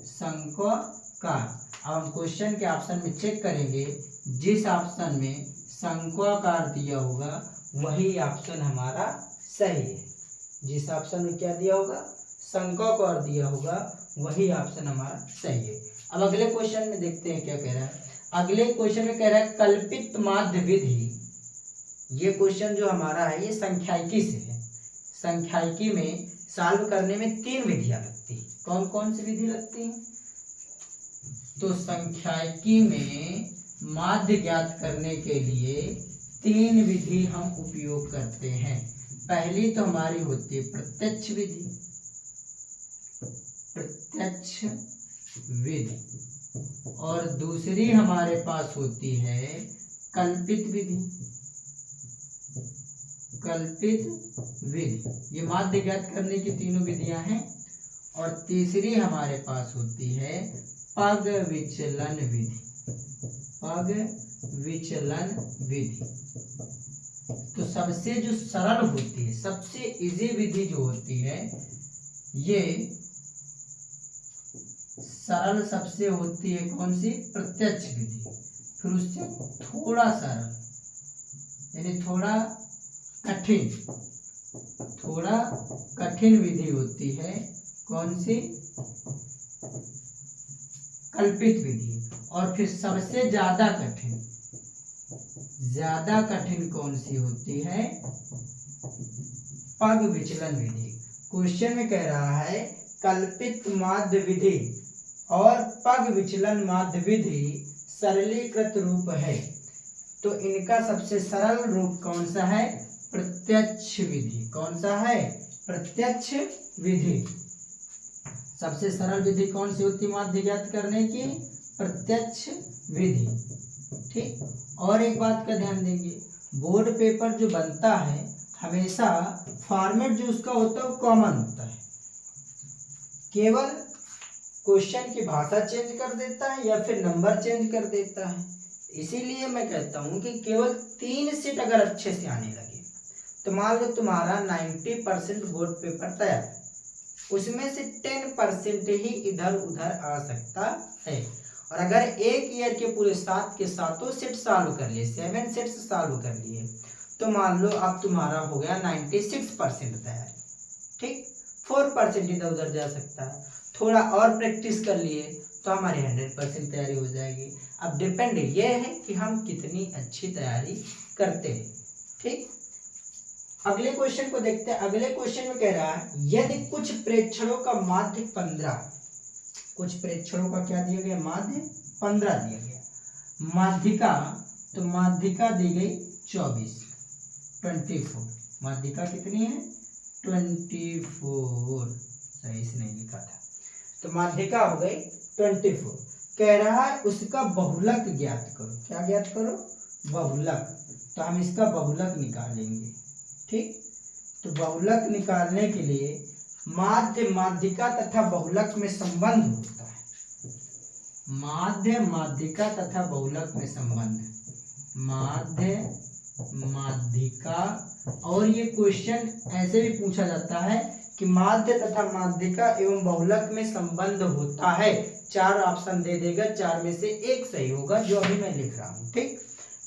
शंक्वाकार। अब हम क्वेश्चन के ऑप्शन में चेक करेंगे, जिस ऑप्शन में शंक्वाकार दिया होगा वही ऑप्शन हमारा सही है। जिस ऑप्शन में क्या दिया होगा, शंक्वाकार दिया होगा, वही ऑप्शन हमारा सही है। अब अगले क्वेश्चन में देखते हैं क्या कह रहा है। अगले क्वेश्चन में कह रहा है कल्पित माध्य विधि। ये क्वेश्चन जो हमारा है ये संख्याइकी से है। संख्याइकी में सॉल्व करने में 3 विधियां लगती हैं। कौन कौन सी विधि लगती हैं, तो संख्याइकी में माध्य ज्ञात करने के लिए 3 विधि हम उपयोग करते हैं। पहली तो हमारी होती है प्रत्यक्ष विधि, प्रत्यक्ष विधि। और दूसरी हमारे पास होती है कल्पित विधि, कल्पित विधि। ये माध्य ज्ञात करने की तीनों विधियां हैं। और तीसरी हमारे पास होती है पग विचलन विधि, पग विचलन विधि। तो सबसे जो सरल होती है, सबसे इजी विधि जो होती है, ये सरल सबसे होती है कौन सी, प्रत्यक्ष विधि। फिर उससे थोड़ा सरल यानी थोड़ा कठिन विधि होती है कौन सी, कल्पित विधि। और फिर सबसे ज्यादा कठिन कौन सी होती है, पग विचलन विधि। क्वेश्चन में कह रहा है कल्पित माध्य विधि और पग विचलन माध्य विधि सरलीकृत रूप है, तो इनका सबसे सरल रूप कौन सा है, प्रत्यक्ष विधि। कौन सा है, प्रत्यक्ष विधि। सबसे सरल विधि कौन सी होती है माध्य ज्ञात करने की, प्रत्यक्ष विधि। ठीक। और एक बात का ध्यान देंगे, बोर्ड पेपर जो बनता है हमेशा फॉर्मेट जो उसका होता है वो कॉमन होता है, केवल क्वेश्चन की भाषा चेंज कर देता है या फिर नंबर चेंज कर देता है। इसीलिए मैं कहता हूं कि केवल 3 सेट अगर अच्छे से आने लगे तो मान लो तुम्हारा 90% बोर्ड पेपर तैयार, उसमें से 10% ही इधर उधर आ सकता है। और अगर एक ईयर के पूरे 7 के 7 सेट सॉल्व कर लिए, 7 सेट्स सॉल्व कर लिए, तो मान लो अब तुम्हारा हो गया 96% तैयार। ठीक, 4% इधर उधर जा सकता है। थोड़ा और प्रैक्टिस कर लिए तो हमारी 100% तैयारी हो जाएगी। अब डिपेंड ये है कि हम कितनी अच्छी तैयारी करते हैं। ठीक, अगले क्वेश्चन को देखते हैं। अगले क्वेश्चन में कह रहा है यदि कुछ प्रेक्षणों का माध्य 15, कुछ प्रेक्षणों का क्या दिया गया, माध्य 15 दिया गया। माध्यिका, तो माध्यिका दी गई 24, माध्यिका कितनी है, 24, सही से नहीं लिखा था, तो माध्यिका हो गई 24। कह रहा है उसका बहुलक ज्ञात करो। क्या ज्ञात करो, बहुलक। तो हम इसका बहुलक निकालेंगे। ठीक, तो बहुलक निकालने के लिए माध्य माध्यिका तथा बहुलक में संबंध होता है। माध्य माध्यिका तथा बहुलक में संबंध, माध्य माध्यिका। और ये क्वेश्चन ऐसे भी पूछा जाता है कि माध्य तथा माध्यिका एवं बहुलक में संबंध होता है। 4 ऑप्शन दे देगा, 4 में से एक सही होगा जो अभी मैं लिख रहा हूँ। ठीक,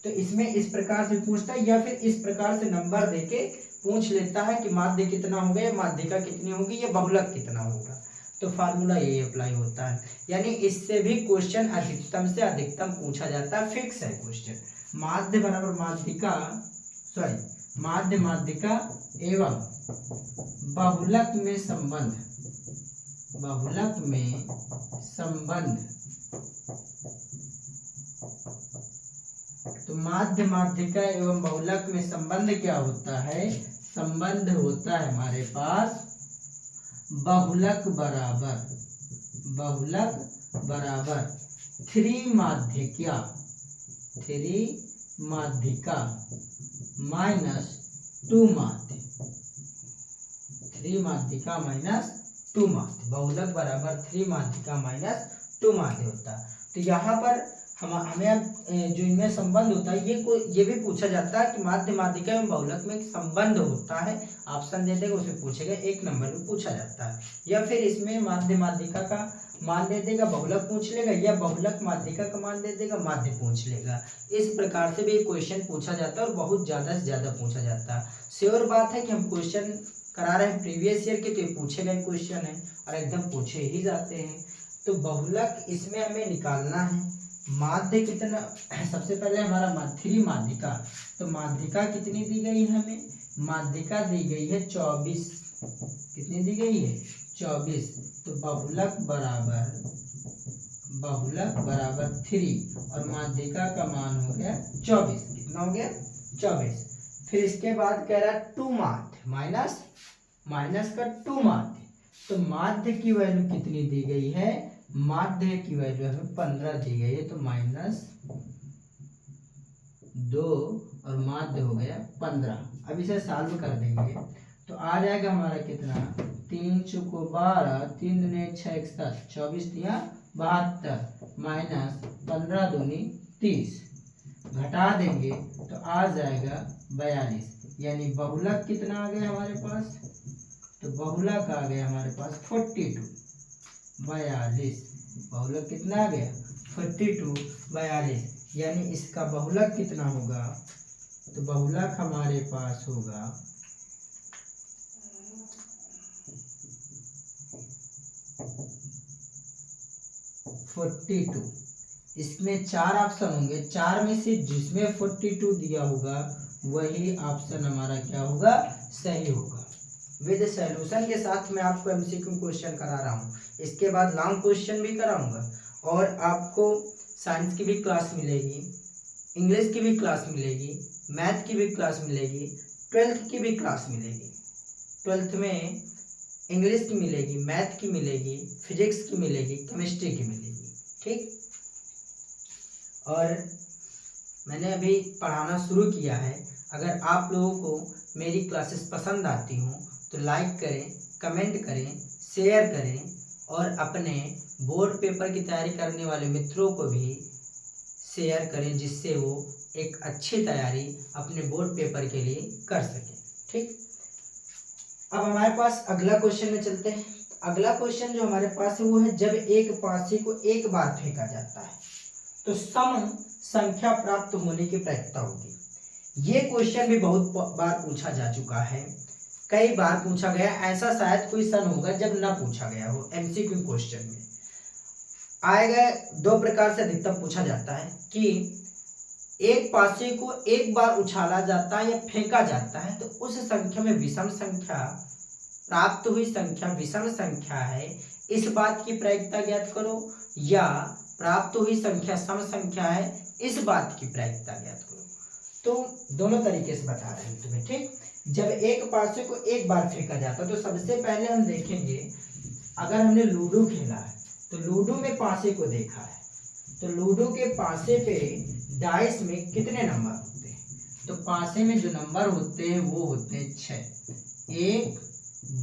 तो इसमें इस प्रकार से पूछता है या फिर इस प्रकार से नंबर देके पूछ लेता है कि माध्य कितना होगा या माध्यिका कितनी होगी या बहुलक कितना होगा। तो फार्मूला ये अप्लाई होता है, यानी इससे भी क्वेश्चन अधिकतम से अधिकतम पूछा जाता है। फिक्स है क्वेश्चन, माध्य बराबर माध्यिका, माध्य माध्यिका एवं बहुलक में संबंध, बहुलक में संबंध। तो माध्य माध्यिका एवं बहुलक में संबंध क्या होता है? संबंध होता है हमारे पास बहुलक बराबर 3 माध्यिका माइनस 2 माध्य। 3 माध्यिका माइनस 2 माध्य, बहुलक बराबर 3 माध्यिका माइनस 2 माध्य होता है। तो यहाँ पर हमें जो इनमें संबंध होता है ये भी पूछा जाता है कि माध्य माध्यिका एवं बहुलक में संबंध होता है। ऑप्शन दे देगा उसमें पूछेगा, 1 नंबर में पूछा जाता है। या फिर इसमें माध्य माध्यिका का मान दे देगा, बहुलक पूछ लेगा, या बहुलक माध्यिका का मान दे देगा, माध्य पूछ लेगा। इस प्रकार से भी क्वेश्चन पूछा जाता है और बहुत ज़्यादा से ज़्यादा पूछा जाता है। श्योर बात है कि हम क्वेश्चन करा रहे हैं प्रीवियस ईयर के, तो ये पूछे गए क्वेश्चन है और एकदम पूछे ही जाते हैं। तो बहुलक इसमें हमें निकालना है। माध्य कितना, सबसे पहले हमारा 3 माध्यिका, तो माध्यिका कितनी दी गई है हमें? माध्यिका दी गई है 24। कितनी दी गई है? 24। तो बहुलक बराबर 3 और माध्यिका का मान हो गया 24। कितना हो गया? 24। फिर इसके बाद कह रहा है 2 माध्य माइनस का 2 माध्य। तो माध्य की वैल्यू कितनी दी गई है? माध्य की वैल्यू हमें 15 दी गई है, तो -2 और माध्य हो गया 15। अब इसे सॉल्व कर देंगे तो आ जाएगा हमारा कितना? 3 चौको 12, 3 दूनी 6 1 7, 24 तिया 72 माइनस 15 दूनी 30, घटा देंगे तो आ जाएगा 42। यानी बहुलक कितना आ गया हमारे पास? तो बहुलक आ गया हमारे पास 42, 42। बहुलक कितना आ गया? 42, 42। यानी इसका बहुलक कितना होगा? तो बहुलक हमारे पास होगा 42। इसमें 4 ऑप्शन होंगे, 4 में से जिसमें 42 दिया होगा वही ऑप्शन हमारा क्या होगा? सही होगा। विद सॉल्यूशन के साथ मैं आपको एमसीक्यू क्वेश्चन करा रहा हूँ। इसके बाद लॉन्ग क्वेश्चन भी कराऊंगा और आपको साइंस की भी क्लास मिलेगी, इंग्लिश की भी क्लास मिलेगी, मैथ की भी क्लास मिलेगी, 12th की भी क्लास मिलेगी। 12th में इंग्लिश की मिलेगी, मैथ की मिलेगी, फिजिक्स की मिलेगी, केमिस्ट्री की मिलेगी। ठीक, और मैंने अभी पढ़ाना शुरू किया है। अगर आप लोगों को मेरी क्लासेस पसंद आती हों तो लाइक करें, कमेंट करें, शेयर करें और अपने बोर्ड पेपर की तैयारी करने वाले मित्रों को भी शेयर करें, जिससे वो एक अच्छी तैयारी अपने बोर्ड पेपर के लिए कर सकें। ठीक, अब हमारे पास अगला क्वेश्चन में चलते हैं। अगला क्वेश्चन जो हमारे पास है वो है, जब एक पासे को एक बार फेंका जाता है तो सम संख्या प्राप्त होने की प्रक्रिया होगी। ये क्वेश्चन भी बहुत बार पूछा जा चुका है, कई बार पूछा गया। ऐसा शायद कोई सन होगा जब ना पूछा गया हो। एमसीक्यू क्वेश्चन में आएगा, 2 प्रकार से अधिकतम पूछा जाता है कि एक पासे को एक बार उछाला जाता है या फेंका जाता है तो उस संख्या में विषम संख्या, प्राप्त हुई संख्या विषम संख्या है, इस बात की प्रायिकता ज्ञात करो, या प्राप्त हुई संख्या सम संख्या है, इस बात की प्रायिकता ज्ञात करो। तो दोनों तरीके से बता रहे हैं तुम्हें। ठीक, जब एक पासे को एक बार फेंका जाता है तो सबसे पहले हम देखेंगे, अगर हमने लूडो खेला है तो लूडो में पासे को देखा है, तो लूडो के पासे पे डाइस में कितने नंबर होते हैं? तो पासे में जो नंबर होते हैं वो होते हैं 6। 1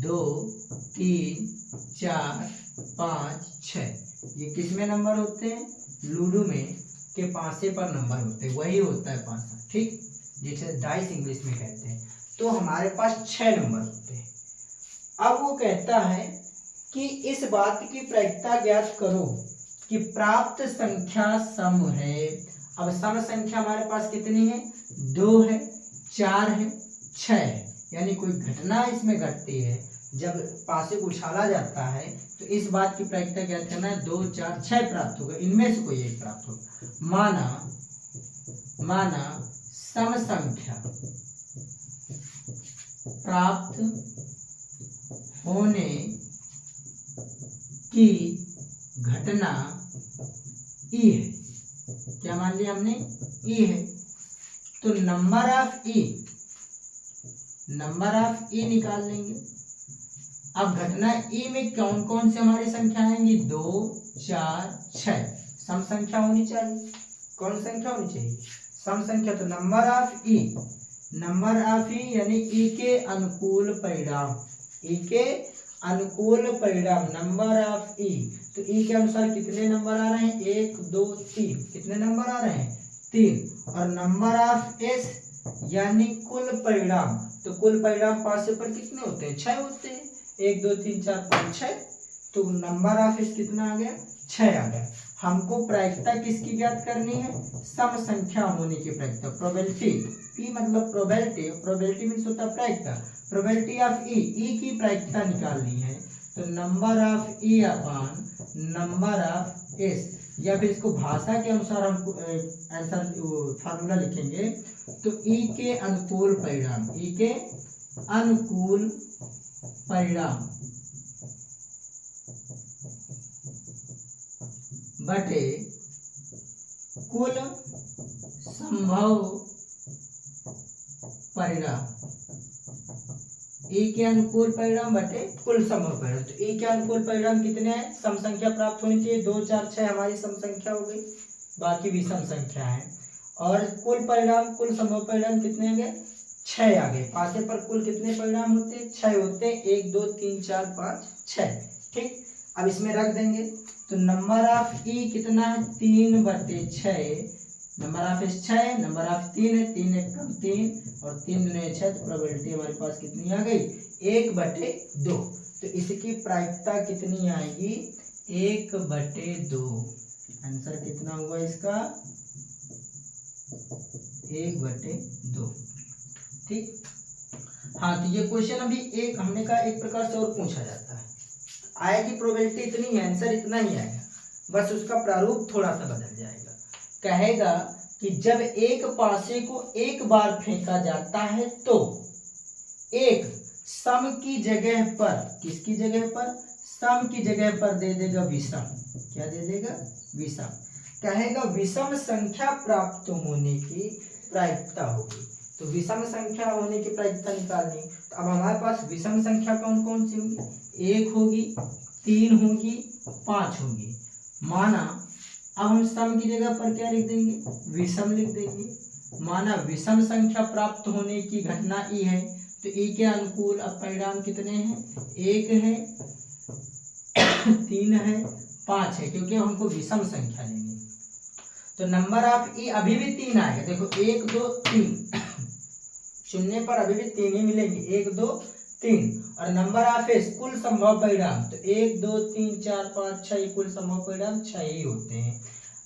2 3 4 5 6। ये किस में नंबर होते हैं? लूडो में के पासे पर नंबर होते हैं, वही होता है पासा। ठीक, जिसे डाइस इंग्लिश में कहते हैं। तो हमारे पास 6 नंबर होते हैं। अब वो कहता है कि इस बात की प्रायिकता ज्ञात करो कि प्राप्त संख्या सम है। अब सम संख्या हमारे पास कितनी है? 2 है, 4 है, 6 है। यानी कोई घटना इसमें घटती है, जब पासे को उछाला जाता है तो इस बात की प्रायिकता ज्ञात करना है। 2 4 6 प्राप्त होगा, इनमें से कोई एक प्राप्त होगा। माना सम संख्या प्राप्त होने की घटना ई है। क्या मान लिया हमने? ई है। तो नंबर ऑफ ई निकाल लेंगे। अब घटना ई में कौन कौन से हमारी संख्या आएंगी? 2, 4, 6 सम संख्या होनी चाहिए। कौन संख्या होनी चाहिए? सम संख्या। तो नंबर ऑफ ई यानी ई के अनुकूल परिणाम, ई के अनुकूल परिणाम नंबर ऑफ ई। तो ई के अनुसार कितने नंबर आ रहे हैं? 1, 2, 3। कितने नंबर आ रहे हैं? 3। और नंबर ऑफ एस यानी कुल परिणाम। तो कुल परिणाम 5 से पर कितने होते हैं? 6 होते हैं। 1, 2, 3, 4, 5, 6। तो नंबर ऑफ एस कितना आ गया? 6 आ गया। हमको प्रायिकता किसकी ज्ञात करनी है? सम संख्या होने की प्रायिकता, प्रोबेबिलिटी। पी मतलब प्रोबेबिलिटी, प्रोबेबिलिटी मीन्स होता है प्रायिकता। प्रोबेबिलिटी ऑफ ई की प्रायिकता निकालनी है। तो number of E upon number of S, या फिर इसको भाषा के अनुसार हम आंसर फार्मूला लिखेंगे। तो ई के अनुकूल परिणाम, ई के अनुकूल परिणाम बटे कुल संभव परिणाम। ई के अनुकूल परिणाम बटे कुल संभव परिणाम। तो ई के अनुकूल परिणाम कितने हैं? सम संख्या प्राप्त होनी चाहिए। 2, 4, 6 हमारी सम संख्या हो गई, बाकी विषम संख्या है। और कुल परिणाम, कुल संभव परिणाम कितने आ गए? 6 आ गए। पासे पर कुल कितने परिणाम होते हैं? 6 होते हैं। 1, 2, 3, 4, 5, 6। ठीक, अब इसमें रख देंगे। तो नंबर ऑफ ई कितना है? 3/6। नंबर ऑफ एस 6 है, नंबर ऑफ 3 है, 3 1 कम 3 और 3 दूनी 6। तो प्रोबेबिलिटी हमारे पास कितनी आ गई? 1/2। तो इसकी प्रायिकता कितनी आएगी? 1/2। आंसर कितना हुआ इसका? 1/2। ठीक, हाँ। तो ये क्वेश्चन अभी एक हमने कहा एक प्रकार से और पूछा जाता है। आएगी प्रोबेबिलिटी इतनी है, आंसर इतना ही आएगा, बस उसका प्रारूप थोड़ा सा बदल जाएगा। कहेगा कि जब एक पासे को एक बार फेंका जाता है तो एक सम की जगह पर, किसकी जगह पर? सम की जगह पर दे देगा विषम। क्या दे देगा? विषम। कहेगा विषम संख्या प्राप्त होने की प्रायिकता होगी। तो विषम संख्या होने की प्रायिकता निकालनी। तो अब हमारे पास विषम संख्या कौन कौन सी होगी? 1 होगी, 3 होगी, 5 होगी। माना अब हम सम की जगह पर क्या लिख देंगे? विषम लिख देंगे। माना विषम संख्या प्राप्त होने की घटना ई है। तो ई के अनुकूल अब परिणाम कितने हैं? 1 है, 3 है, 5 है, क्योंकि हमको विषम संख्या लेनी है। तो नंबर ऑफ ई अभी भी 3 आएगा। देखो 1, 2, 3 चुनने पर अभी भी 3 ही मिलेंगे। 1, 2, 3। और नंबर ऑफ एस कुल संभव परिणाम। तो 1, 2, 3, 4, 5, 6 कुल संभव परिणाम 6 ही होते हैं।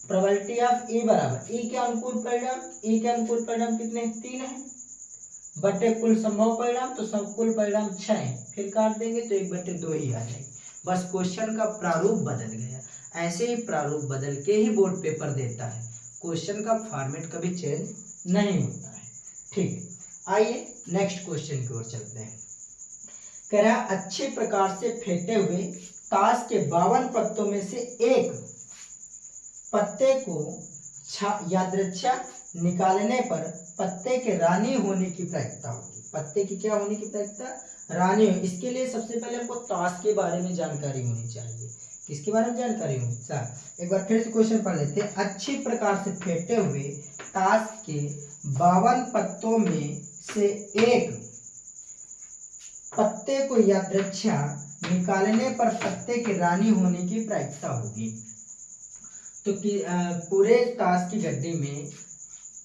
प्रोबेबिलिटी ऑफ ई बराबर ई के अनुकूल परिणाम, ई के अनुकूल परिणाम कितने? 3 है बटे कुल संभव परिणाम। तो सब कुल परिणाम 6 है। फिर काट देंगे तो 1/2 ही आ जाएगी। बस क्वेश्चन का प्रारूप बदल गया। ऐसे ही प्रारूप बदल के ही बोर्ड पेपर देता है, क्वेश्चन का फॉर्मेट कभी चेंज नहीं होता है। ठीक, आइए नेक्स्ट क्वेश्चन की ओर चलते हैं। कह रहा अच्छे प्रकार से फेंटे हुए ताश के 52 पत्तों में से एक पत्ते को यादृच्छिक निकालने पर पत्ते के रानी होने की प्रायिकता होगी। पत्ते की क्या होने की प्रायिकता? रानी हो। इसके लिए सबसे पहले हमको ताश के बारे में जानकारी होनी चाहिए। किसके बारे में जानकारी होनी चाहिए? एक बार फिर से क्वेश्चन पढ़ लेते हैं। अच्छी प्रकार से फेंटे हुए ताश के 52 पत्तों में से एक पत्ते को यादृच्छिक निकालने पर पत्ते के रानी होने की प्रायिकता होगी। तो पूरे ताश की गड्डी में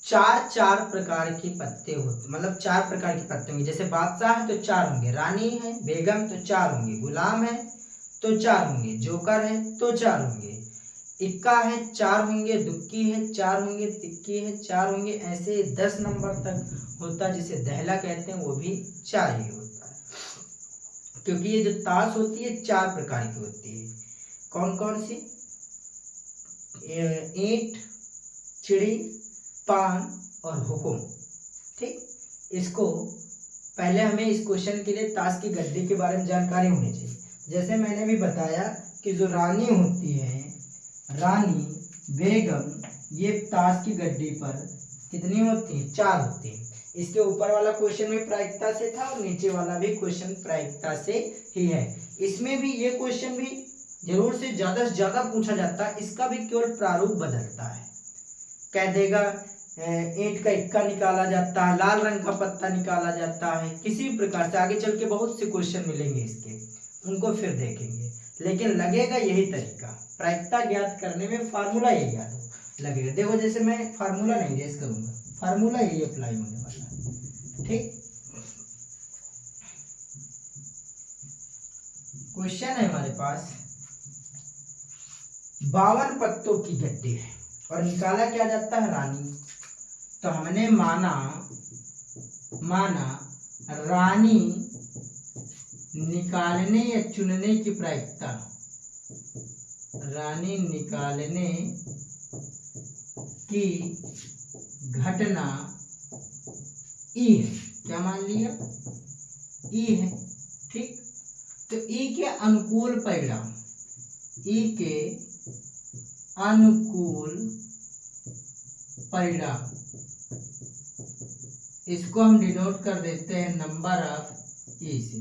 4 प्रकार के पत्ते होते, मतलब 4 प्रकार के पत्ते होंगे। जैसे बादशाह है तो 4 होंगे, रानी है, बेगम तो 4 होंगे, गुलाम है तो 4 होंगे, जोकर है तो 4 होंगे, इक्का है 4 होंगे, दुक्की है 4 होंगे, तिक्की है 4 होंगे। ऐसे 10 नंबर तक होता है, जिसे दहला कहते हैं, वो भी 4 ही होता है। क्योंकि ये जो ताश होती है 4 प्रकार की होती है। कौन कौन सी? ईंट, चिड़ी, पान और हुकुम। ठीक, इसको पहले हमें इस क्वेश्चन के लिए ताश की गड्डी के बारे में जानकारी होनी चाहिए। जैसे मैंने भी बताया कि जो रानी होती है, रानी, बेगम, ये ताश की गड्डी पर कितनी होती हैं? 4 होती हैं। इसके ऊपर वाला क्वेश्चन भी प्रायिकता से था और नीचे वाला भी क्वेश्चन प्रायिकता से ही है। इसमें भी ये क्वेश्चन भी जरूर से ज्यादा पूछा जाता है, इसका भी केवल प्रारूप बदलता है। कह देगा ईंट का इक्का निकाला जाता है, लाल रंग का पत्ता निकाला जाता है, किसी प्रकार से आगे चल के बहुत से क्वेश्चन मिलेंगे इसके, उनको फिर देखेंगे। लेकिन लगेगा यही तरीका, प्रायिकता ज्ञात करने में फार्मूला यही याद लगेगा। देखो जैसे मैं फार्मूला नहीं गेस करूंगा, फार्मूला यही अप्लाई होने वाला है। ठीक, क्वेश्चन है हमारे पास 52 पत्तों की गड्डी है और निकाला क्या जाता है? रानी। तो हमने माना रानी निकालने या चुनने की प्रायिकता, रानी निकालने की घटना ई है। क्या मान लिया? ई है। ठीक, तो ई के अनुकूल परिणाम, ई के अनुकूल परिणाम, इसको हम डिनोट कर देते हैं नंबर ऑफ ई से।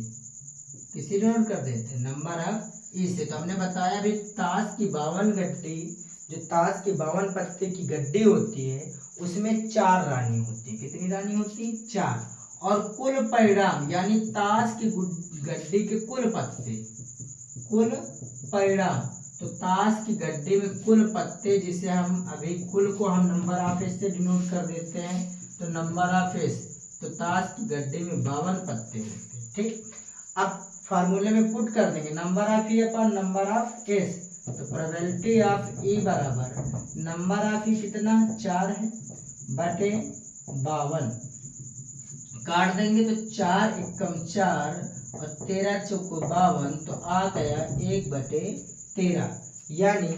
किसी डिनोट कर देते हैं? नंबर ऑफ ई से। तो हमने बताया अभी ताश की 52 गड्डी, जो ताश की 52 पत्ते की गड्डी होती है उसमें 4 रानी होती है। कितनी रानी होती है? 4। और कुल परिणाम यानी ताश की गड्डी के कुल पत्ते, कुल परिणाम, तो ताश की गड्डी में कुल पत्ते, जिसे हम अभी कुल को हम नंबर ऑफ एस से डिनोट कर देते हैं, तो नंबर ऑफ एस, तो ताश की गड्डी में 52 पत्ते होते हैं। ठीक, अब फार्मूले में पुट कर देंगे number of E upon number of S, तो प्रोबेबिलिटी ऑफ ई बराबर नंबर ऑफ ई कितना? 4 है बटे 52, काट देंगे तो 4 एकम 4 और 13 चौको 52, तो आ गया 1/13। यानी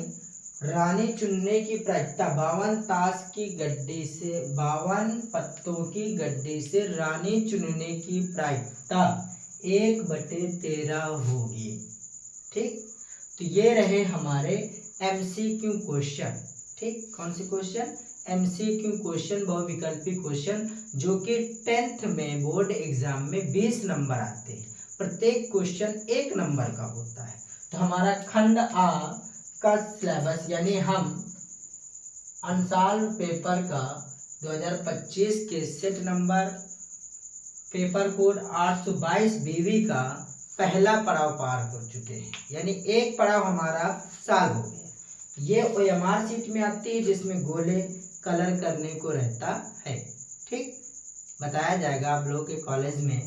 रानी चुनने की प्रायिकता 52 ताश की गड्डी से, 52 पत्तों की गड्डी से रानी चुनने की प्रायिकता 1/13 होगी। ठीक, तो ये रहे हमारे MCQ क्वेश्चन। ठीक, कौन से क्वेश्चन? MCQ क्वेश्चन, बहुविकल्पी क्वेश्चन, जो कि 10th में बोर्ड एग्जाम में 20 नंबर आते हैं। प्रत्येक क्वेश्चन 1 नंबर का होता है। तो हमारा खंड आ का सिलेबस यानी हम अनसॉल्व पेपर का 2025 के set number paper code 822 BV का पहला पड़ाव पार कर चुके हैं, यानी एक पड़ाव हमारा सॉल्व हो गया। ये OMR शीट में आती है जिसमें गोले कलर करने को रहता है। ठीक, बताया जाएगा आप लोगों के कॉलेज में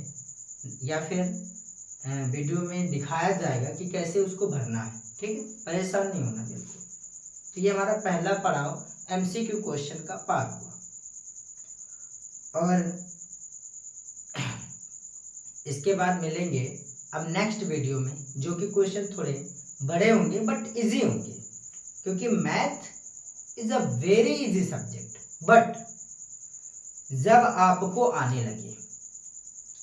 या फिर वीडियो में दिखाया जाएगा कि कैसे उसको भरना है। ठीक है, परेशान नहीं होना बिल्कुल। तो ये हमारा पहला पड़ाव MCQ क्वेश्चन का पार हुआ। और इसके बाद मिलेंगे अब नेक्स्ट वीडियो में, जो कि क्वेश्चन थोड़े बड़े होंगे बट इजी होंगे, क्योंकि math is a very easy subject. But जब आपको आने लगे,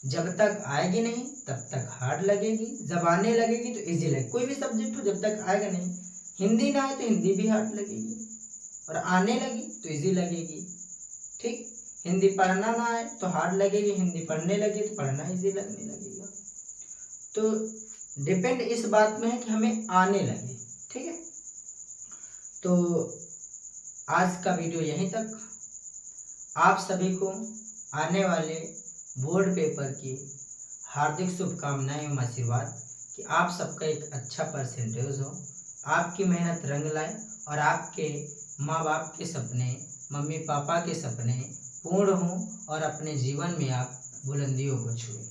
जब तक आएगी नहीं तब तक हार्ड लगेगी, जब आने लगेगी तो इजी लगेगी। कोई भी सब्जेक्ट हो, जब तक आएगा नहीं, हिंदी ना आए तो हिंदी भी हार्ड लगेगी, और आने लगी तो इजी लगेगी। ठीक, हिंदी पढ़ना ना आए तो हार्ड लगेगी, हिंदी पढ़ने लगे तो पढ़ना इजी लगने लगेगा। तो डिपेंड इस बात में है कि हमें आने लगे। ठीक है, तो आज का वीडियो यहीं तक। आप सभी को आने वाले बोर्ड पेपर की हार्दिक शुभकामनाएं एवं आशीर्वाद कि आप सबका एक अच्छा परसेंटेज हो, आपकी मेहनत रंग लाए और आपके माँ बाप के सपने, मम्मी पापा के सपने पूर्ण हों और अपने जीवन में आप बुलंदियों को छुएं।